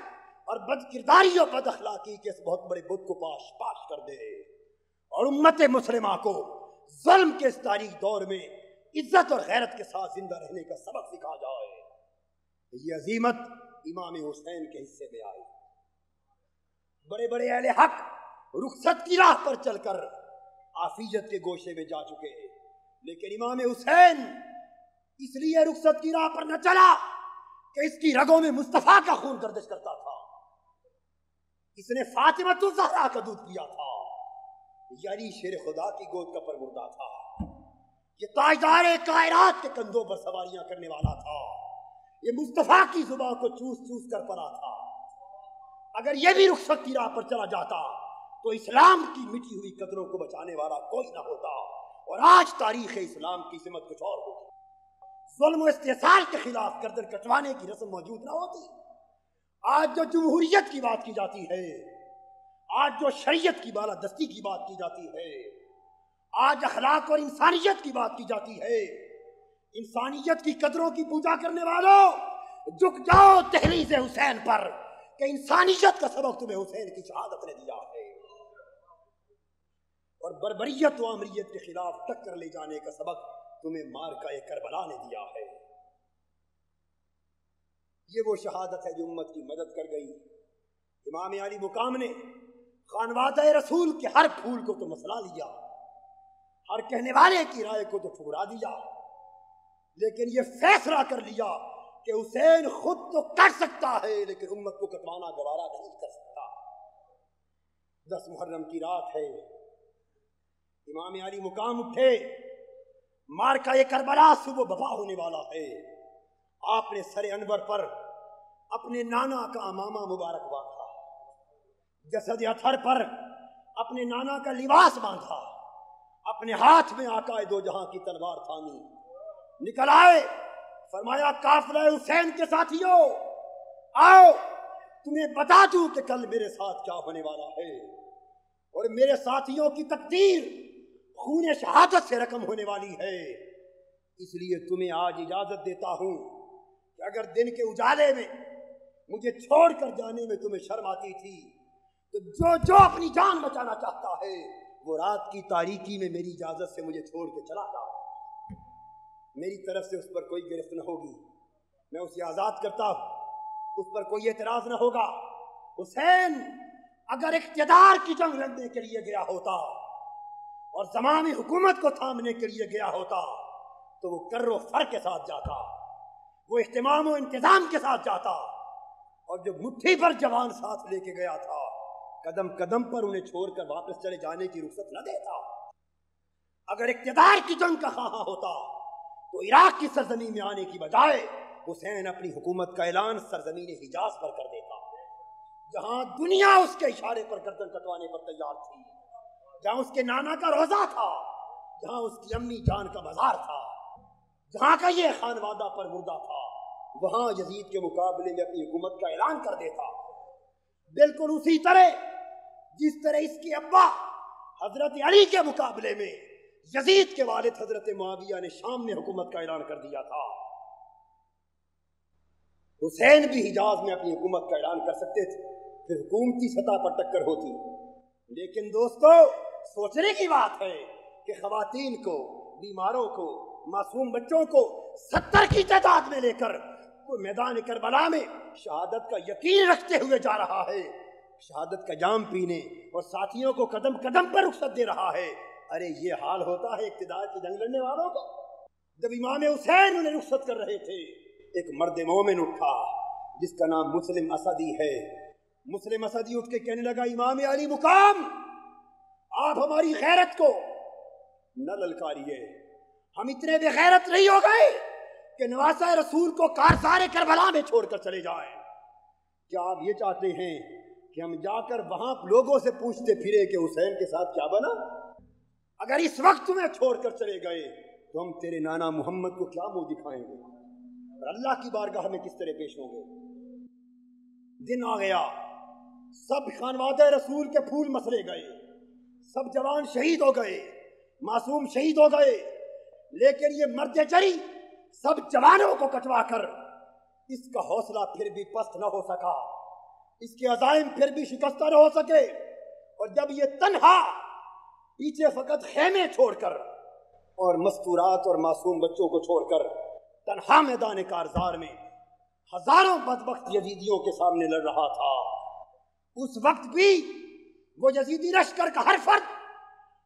[SPEAKER 2] اور بد کرداری اور بد اخلاقی کے اس بہت بڑے بت کو پاش کر دے اور امت مسلمہ کو ظلم کے اس تاریخ دور میں عزت اور غیرت کے ساتھ زندہ رہنے کا سبق سکھا جائے۔ یہ عزیمت امام حسین کے حصے میں آئی۔ بڑے بڑے اہل حق رخصت کی راہ پر چل کر عافیت کے گوشے میں جا چکے، لیکن امام حسین اس لیے رخصت کی راہ پر نہ چلا کہ اس کی رگوں میں مصطفیٰ کا خون گردش کرتا تھا، اس نے فاطمہ الزہرا کا دودھ پیا تھا، یعنی شیر خدا کی گود کا پروردہ تھا، یہ تاجدار کائنات کے کندھوں پر سواریاں کرنے والا تھا، یہ مصطفیٰ کی زبان کو چوس چوس کر پلا تھا۔ اگر یہ بھی رخصت کی راہ پر چلا جاتا تو اسلام کی مٹی ہوئی قدروں کو بچانے والا کوئی نہ ہوتا، اور آج تاریخ اسلام کی سمت کچھ اور ہوتی، ظلم و استحصال کے خلاف گردن کٹوانے کی رسم موجود نہ ہوتی۔ آج جو جمہوریت کی بات کی جاتی ہے، آج جو شریعت کی بالادستی کی بات کی جاتی ہے، آج اخلاق اور انسانیت کی بات کی جاتی ہے، انسانیت کی قدروں کی پوجا کرنے والوں جھک جاؤ دہلیز حسین پر کہ انسانیت کا سبق تمہیں حسین کی شہادت نے دیا ہے، اور بربریت و امریت کے خلاف ٹکر لے جانے کا سبق تمہیں مارکہ کربلا نے دیا ہے۔ یہ وہ شہادت ہے جو امت کی مدد کر گئی۔ امام علی مقام نے خانوادہ رسول کے ہر پھول کو تو مسئلہ لیا، ہر کہنے والے کی رائے کو تو ٹھکرا دیا، لیکن یہ فیصلہ کر لیا کہ حسین خود تو کر سکتا ہے لیکن امت کو کٹوانا گوارا نہیں کر سکتا۔ 10 محرم کی رات ہے، امام علی مقام اٹھے، مارکہ کربلا صبح بپا ہونے والا ہے۔ آپ نے سر انور پر اپنے نانا کا امامہ مبارک باندھا، جسد اطہر پر اپنے نانا کا لباس باندھا، اپنے ہاتھ میں آقا دو جہاں کی تلوار تھامی، نکل آئے، فرمایا قافلہ حسین کے ساتھیوں آؤ تمہیں بتا دوں کہ کل میرے ساتھ کیا ہونے والا ہے، اور میرے ساتھیوں کی تقدیر خون شہادت سے رقم ہونے والی ہے، اس لیے تمہیں آج اجازت دیتا ہوں کہ اگر دن کے اجالے میں مجھے چھوڑ کر جانے میں تمہیں شرم آتی تھی تو جو اپنی جان بچانا چاہتا ہے وہ رات کی تاریکی میں میری اجازت سے مجھے چھوڑ کے چلا جا، میری طرف سے اس پر کوئی گرفت نہ ہوگی، میں اسے آزاد کرتا ہوں، اس پر کوئی اعتراض نہ ہوگا۔ حسین اگر اقتدار کی جنگ لڑنے کے لیے گیا ہوتا اور زمامی حکومت کو تھامنے کے لیے گیا ہوتا تو وہ کر و فر کے ساتھ جاتا، وہ اہتمام و انتظام کے ساتھ جاتا، اور جو مٹھی پر جوان ساتھ لے کے گیا تھا قدم قدم پر انہیں چھوڑ کر واپس چلے جانے کی رخصت نہ دیتا۔ اگر اقتدار کی جنگ کا خواہاں ہوتا تو عراق کی سرزمین میں آنے کی بجائے حسین اپنی حکومت کا اعلان سرزمین حجاز پر کر دیتا، جہاں دنیا اس کے اشارے پر گردن کٹوانے پر تیار تھی، جہاں اس کے نانا کا روزہ تھا، جہاں اس کی امی جان کا مزار تھا، جہاں کا یہ خانوادہ پر مردہ تھا، وہاں یزید کے مقابلے میں اپنی حکومت کا اعلان کر دیتا۔ بالکل اسی طرح جس طرح اس کے ابا حضرت علی کے مقابلے میں یزید کے والد حضرت معاویہ نے شام میں حکومت کا اعلان کر دیا تھا، حسین بھی حجاز میں اپنی حکومت کا اعلان کر سکتے تھے، پھر حکومتی سطح پر ٹکر ہوتی۔ لیکن دوستو، سوچنے کی بات ہے کہ خواتین کو، بیماروں کو، معصوم بچوں کو 70 کی تعداد میں لے کر وہ میدان کربلا میں شہادت کا یقین رکھتے ہوئے جا رہا ہے، شہادت کا جام پینے، اور ساتھیوں کو قدم قدم پر رخصت دے رہا ہے۔ ارے یہ حال ہوتا ہے اقتدار کی جنگ لڑنے والوں کو؟ جب امام حسین انہیں رخصت کر رہے تھے، ایک مرد مومن اٹھا جس کا نام مسلم اسدی ہے۔ مسلم اسدی اٹھ کے کہنے لگا، امام علی مقام، آپ ہماری غیرت کو نہ للکاریے، ہم اتنے بے غیرت نہیں ہو گئے کہ نواسہ رسول کو کارزار کربلا میں چھوڑ کر چلے جائیں۔ کیا آپ یہ چاہتے ہیں کہ ہم جا کر وہاں لوگوں سے پوچھتے پھرے کہ حسین کے ساتھ کیا بنا؟ اگر اس وقت تمہیں چھوڑ کر چلے گئے تو ہم تیرے نانا محمد کو کیا منہ دکھائیں گے اور اللہ کی بارگاہ میں کس طرح پیش ہوں گے؟ دن آ گیا، سب خانوادہ رسول کے پھول مسلے گئے، سب جوان شہید ہو گئے، معصوم شہید ہو گئے، لیکن یہ مرد جری سب جوانوں کو کٹوا کر اس کا حوصلہ پھر بھی پست نہ ہو سکا، اس کے عزائم پھر بھی شکستہ نہ ہو سکے، اور جب یہ تنہا پیچھے فقط خیمے چھوڑ کر اور مستورات اور معصوم بچوں کو چھوڑ کر تنہا میدان کارزار میں ہزاروں بدبخت یزیدیوں کے سامنے لڑ رہا تھا، اس وقت بھی وہ یزیدی لشکر کا ہر فرد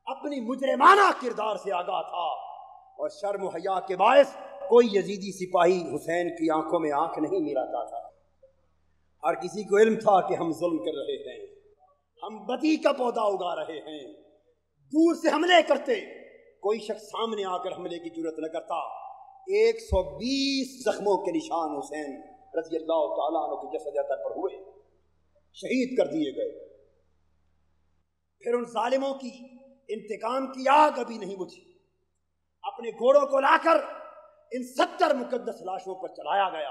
[SPEAKER 2] اپنی مجرمانہ کردار سے آگاہ تھا، اور شرم و حیا کے باعث کوئی یزیدی سپاہی حسین کی آنکھوں میں آنکھ نہیں ملاتا تھا۔ ہر کسی کو علم تھا کہ ہم ظلم کر رہے ہیں، ہم بدی کا پودا اگا رہے ہیں، دور سے حملے کرتے، کوئی شخص سامنے آ کر حملے کی جرت نہ کرتا۔ 120 زخموں کے نشان حسین رضی اللہ تعالیٰ عنہ کے جسد اطہر پر ہوئے، شہید کر دیے گئے۔ پھر ان ظالموں کی انتقام کی آگ ابھی نہیں بجھی، اپنے گھوڑوں کو لا کر ان 70 مقدس لاشوں پر چلایا گیا،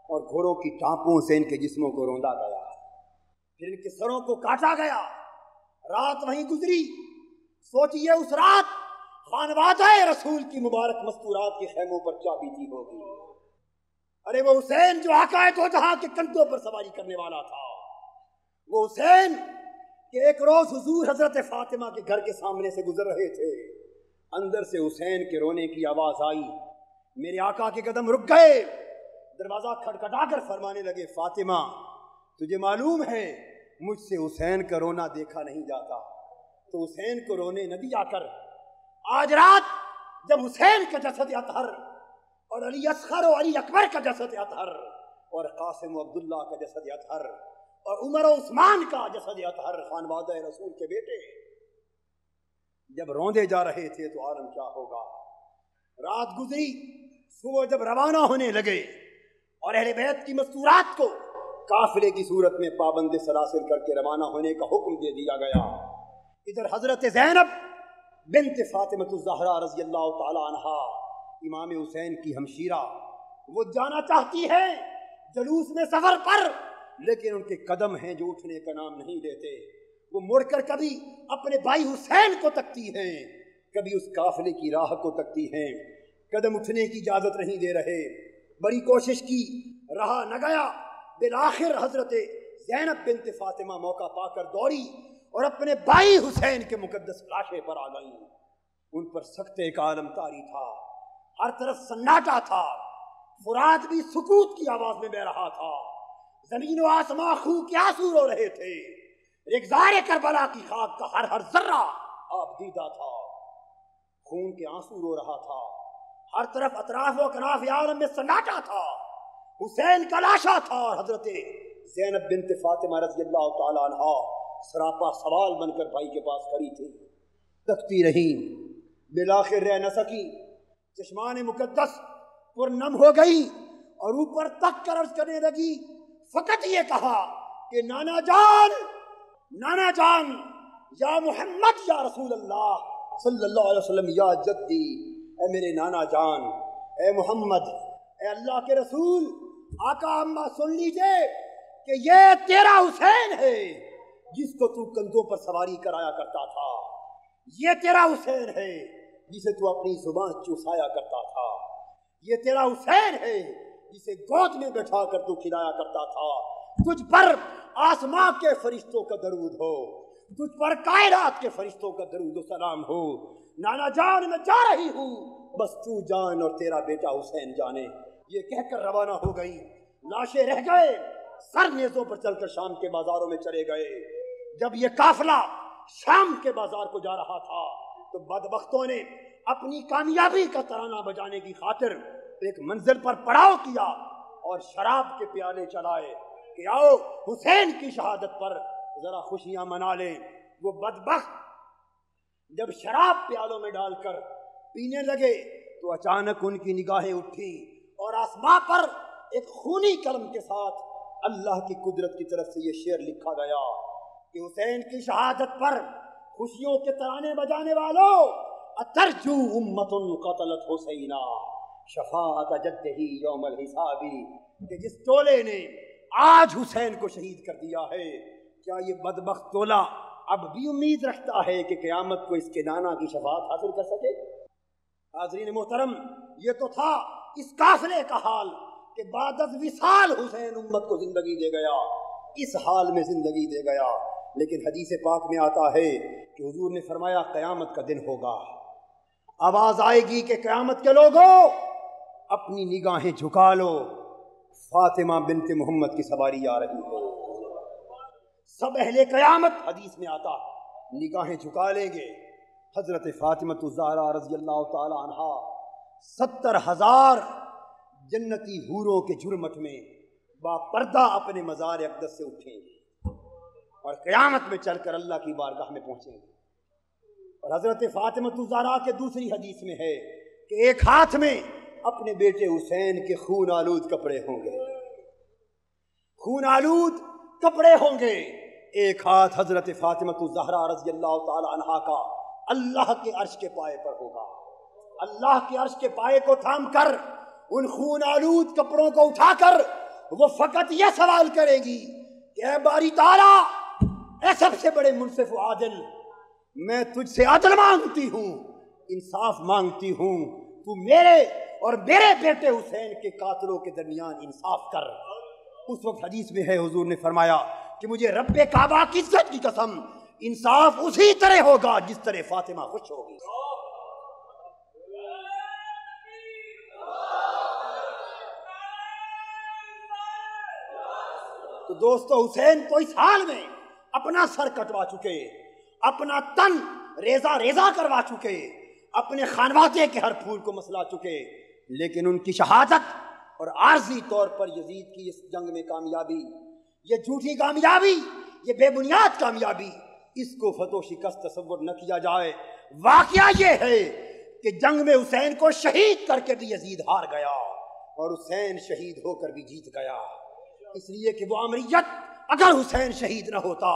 [SPEAKER 2] اور گھوڑوں کی ٹانپوں سے ان کے جسموں کو روندا گیا، پھر ان کے سروں کو کاٹا گیا۔ رات وہیں گزری۔ سوچئے اس رات خانوادہ رسول کی مبارک مستورات کے خیموں پر کیا بیتی ہوگی۔ ارے وہ حسین جو آقا دو جہاں کے کندھوں پر سواری کرنے والا تھا، وہ حسین کہ ایک روز حضور حضرت فاطمہ کے گھر کے سامنے سے گزر رہے تھے، اندر سے حسین کے رونے کی آواز آئی، میرے آقا کے قدم رک گئے، دروازہ کھٹکھٹا کر فرمانے لگے، فاطمہ تجھے معلوم ہے مجھ سے حسین کا رونا دیکھا نہیں جاتا، تو حسین کو رونے نہ دیا کر۔ آج رات جب حسین کا جسد اطہر اور علی اصغر و علی اکبر کا جسد اطہر اور قاسم و عبداللہ کا جسد اطہر اور عمر و عثمان کا جسد اطہر خانوادہ رسول کے بیٹے جب روندے جا رہے تھے تو عالم کیا ہوگا۔ رات گزری، صبح جب روانہ ہونے لگے اور اہل بیت کی مستورات کو قافلے کی صورت میں پابند سلاسل کر کے روانہ ہونے کا حکم دے دیا گیا، ادھر حضرت زینب بنت فاطمہ الزہرا رضی اللہ تعالی عنہا امام حسین کی ہمشیرہ، وہ جانا چاہتی ہے جلوس میں سفر پر، لیکن ان کے قدم ہیں جو اٹھنے کا نام نہیں لیتے۔ وہ مڑ کر کبھی اپنے بھائی حسین کو تکتی ہیں، کبھی اس قافلے کی راہ کو تکتی ہیں، قدم اٹھنے کی اجازت نہیں دے رہے۔ بڑی کوشش کی، رہا نہ گیا، بالآخر حضرت زینب بنت فاطمہ موقع پا کر دوڑی اور اپنے بھائی حسین کے مقدس لاشے پر آ گئیں۔ ان پر سخت ایک عالم طاری تھا، ہر طرف سناٹا تھا، فرات بھی سکوت کی آواز میں بہ رہا تھا، زمین و آسمان خون کے آنسو رو رہے تھے، رگزار کربلا کی خاک کا ہر ذرہ آپ دیدہ تھا، خون کے آنسو رو رہا تھا، ہر طرف اطراف و کناف عالم میں سناٹا تھا، حسین کا لاشا تھا، اور حضرت زینب بنت فاطمہ رضی اللہ تعالی عنہا سراپا سوال بن کر بھائی کے پاس کھڑی تھی، تکتی رہی، بالآخر رہ نہ سکی، چشمان مقدس پر نم ہو گئی اور اوپر تک کر عرض کرنے لگی، فقط یہ کہا کہ نانا جان یا محمد یا رسول اللہ صلی اللہ علیہ وسلم، یا جدی، اے میرے نانا جان، اے محمد، اے اللہ کے رسول، آقا اماں سن لیجئے کہ یہ تیرا حسین ہے جس کو تو کندھوں پر سواری کرایا کرتا تھا، یہ تیرا حسین ہے جسے تو اپنی زبان چوسایا کرتا تھا، یہ تیرا حسین ہے جسے گود میں بٹھا کر تو کھلایا کرتا تھا، تجھ پر آسمان کے فرشتوں کا درود ہو، تجھ پر کائنات کے فرشتوں کا درود و سلام ہو، نانا جان میں جا رہی ہوں، بس تو جان اور تیرا بیٹا حسین جانے، یہ کہہ کر روانہ ہو گئی، لاشیں رہ گئے، سر نیزوں پر چل کر شام کے بازاروں میں چلے گئے۔ جب یہ قافلہ شام کے بازار کو جا رہا تھا تو بدبختوں نے اپنی کامیابی کا ترانہ بجانے کی خاطر ایک منزل پر پڑاؤ کیا اور شراب کے پیالے چلائے کہ آؤ حسین کی شہادت پر ذرا خوشیاں منا لیں۔ وہ بدبخت جب شراب پیالوں میں ڈال کر پینے لگے تو اچانک ان کی نگاہیں اٹھی اور آسمان پر ایک خونی قلم کے ساتھ اللہ کی قدرت کی طرف سے یہ شعر لکھا گیا کہ حسین کی شہادت پر خوشیوں کے ترانے بجانے والوں، اترجو امت قتلت حسینا شفاعت جدہی یوم الحسابی، کہ جس ٹولے نے آج حسین کو شہید کر دیا ہے، کیا یہ بدبخت ٹولہ اب بھی امید رکھتا ہے کہ قیامت کو اس کے نانا کی شفاعت حاصل کر سکے؟ حاضرین محترم، یہ تو تھا اس قافلے کا حال کہ بعد از وصال حسین امت کو زندگی دے گیا، اس حال میں زندگی دے گیا۔ لیکن حدیث پاک میں آتا ہے کہ حضور نے فرمایا قیامت کا دن ہوگا، آواز آئے گی کہ قیامت کے لوگوں اپنی نگاہیں جھکا لو، فاطمہ بنت محمد کی سواری آ رہی ہے۔ سب اہل قیامت، حدیث میں آتا، نگاہیں جھکا لیں گے، حضرت فاطمہ الزہرا رضی اللہ تعالی عنہا 70,000 جنتی حوروں کے جھرمٹ میں با پردہ اپنے مزار اقدس سے اٹھیں گے اور قیامت میں چل کر اللہ کی بارگاہ میں پہنچیں گے۔ اور حضرت فاطمہ الزہرا کے دوسری حدیث میں ہے کہ ایک ہاتھ میں اپنے بیٹے حسین کے خون آلود کپڑے ہوں گے، خون آلود کپڑے ہوں گے، ایک ہاتھ حضرت فاطمہ الزہرا رضی اللہ تعالی عنہا کا اللہ کے عرش کے پائے پر ہوگا۔ اللہ کے عرش کے پائے کو تھام کر ان خون آلود کپڑوں کو اٹھا کر وہ فقط یہ سوال کرے گی کہ اے باری تعالیٰ، اے سب سے بڑے منصف و عادل، میں تجھ سے عدل مانگتی ہوں، انصاف مانگتی ہوں، تو میرے اور میرے بیٹے حسین کے قاتلوں کے درمیان انصاف کر۔ اس وقت حدیث میں ہے حضور نے فرمایا کہ مجھے رب کعبہ کی عزت کی قسم، انصاف اسی طرح ہوگا جس طرح فاطمہ خوش ہوگی۔ تو دوستو، حسین تو اس حال میں اپنا سر کٹوا چکے، اپنا تن ریزہ ریزہ کروا چکے، اپنے خانوادے کے ہر پھول کو مسلا چکے، لیکن ان کی شہادت اور عارضی طور پر یزید کی اس جنگ میں کامیابی، یہ جھوٹی کامیابی، یہ بے بنیاد کامیابی، اس کو فتح و شکست تصور نہ کیا جائے۔ واقعہ یہ ہے کہ جنگ میں حسین کو شہید کر کے بھی یزید ہار گیا اور حسین شہید ہو کر بھی جیت گیا، اس لیے کہ وہ امریت اگر حسین شہید نہ ہوتا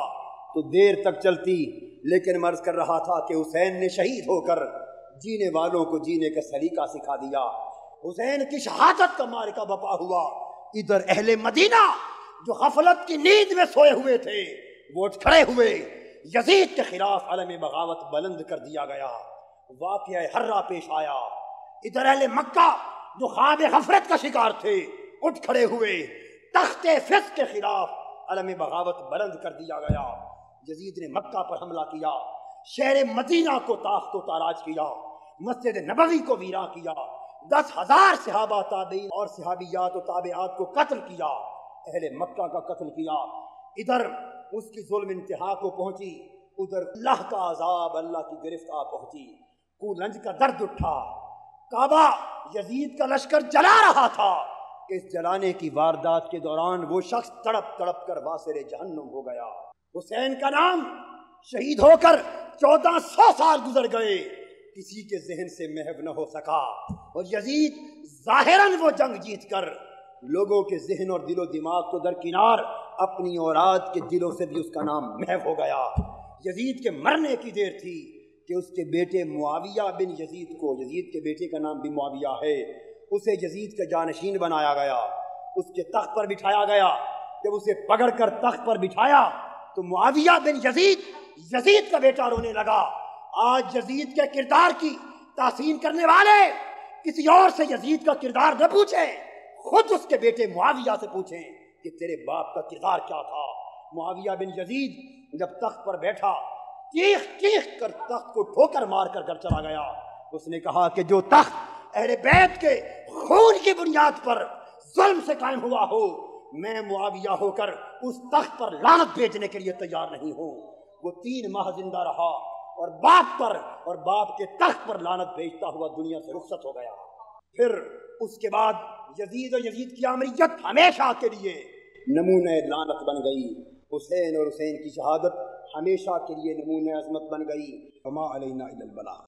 [SPEAKER 2] تو دیر تک چلتی، لیکن مرض کر رہا تھا کہ حسین نے شہید ہو کر جینے والوں کو جینے کا سلیقہ سکھا دیا۔ حسین کی شہادت کا معرکہ بپا ہوا، ادھر اہل مدینہ جو غفلت کی نیند میں سوئے ہوئے تھے وہ اٹھ کھڑے ہوئے، یزید کے خلاف علم بغاوت بلند کر دیا گیا، واقعہ حرہ پیش آیا۔ ادھر اہل مکہ جو خواب غفلت کا شکار تھے اٹھ کھڑے ہوئے، تخت فسق کے خلاف علم بغاوت بلند کر دیا گیا۔ یزید نے مکہ پر حملہ کیا، شہر مدینہ کو تاخت و تاراج کیا، مسجد نبوی کو ویراں کیا، 10,000 صحابہ تابعین اور صحابیات و تابعات کو قتل کیا، اہل مکہ کا قتل کیا۔ ادھر اس کی ظلم انتہا کو پہنچی، ادھر اللہ کا عذاب، اللہ کی گرفت آ پہنچی، کولنج کا درد اٹھا، کعبہ یزید کا لشکر جلا رہا تھا۔ اس جلانے کی واردات کے دوران وہ شخص تڑپ تڑپ کر واصل جہنم ہو گیا۔ حسین کا نام شہید ہو کر 1400 سال گزر گئے، کسی کے ذہن سے محو نہ ہو سکا، اور یزید ظاہراً وہ جنگ جیت کر لوگوں کے ذہن اور دل و دماغ کو درکنار اپنی اولاد کے دلوں سے بھی اس کا نام محو ہو گیا۔ یزید کے مرنے کی دیر تھی کہ اس کے بیٹے معاویہ بن یزید کو، یزید کے بیٹے کا نام بھی معاویہ ہے، اسے یزید کا جانشین بنایا گیا، اس کے تخت پر بٹھایا گیا۔ جب اسے پکڑ کر تخت پر بٹھایا تو معاویہ بن یزید، یزید کا بیٹا، رونے لگا۔ آج یزید کے کردار کی تحسین کرنے والے کسی اور سے یزید کا کردار نہ پوچھیں، خود اس کے بیٹے معاویہ سے پوچھیں کہ تیرے باپ کا کردار کیا تھا۔ معاویہ بن یزید جب تخت پر بیٹھا، چیخ چیخ کر تخت کو ٹھوکر مار کر گھر چلا گیا۔ اس نے کہا کہ جو تخت اہل بیت کے خون کی بنیاد پر ظلم سے قائم ہوا ہو، میں معاویہ ہو کر اس تخت پر لعنت بھیجنے کے لیے تیار نہیں ہوں۔ وہ 3 ماہ زندہ رہا اور باپ پر اور باپ کے تخت پر لعنت بھیجتا ہوا دنیا سے رخصت ہو گیا۔ پھر اس کے بعد یزید اور یزید کی آمریت ہمیشہ کے لیے نمونہ لعنت بن گئی۔ حسین اور حسین کی شہادت ہمیشہ کے لیے نمونہ عظمت بن گئی۔ وما علینا الا البلاغ۔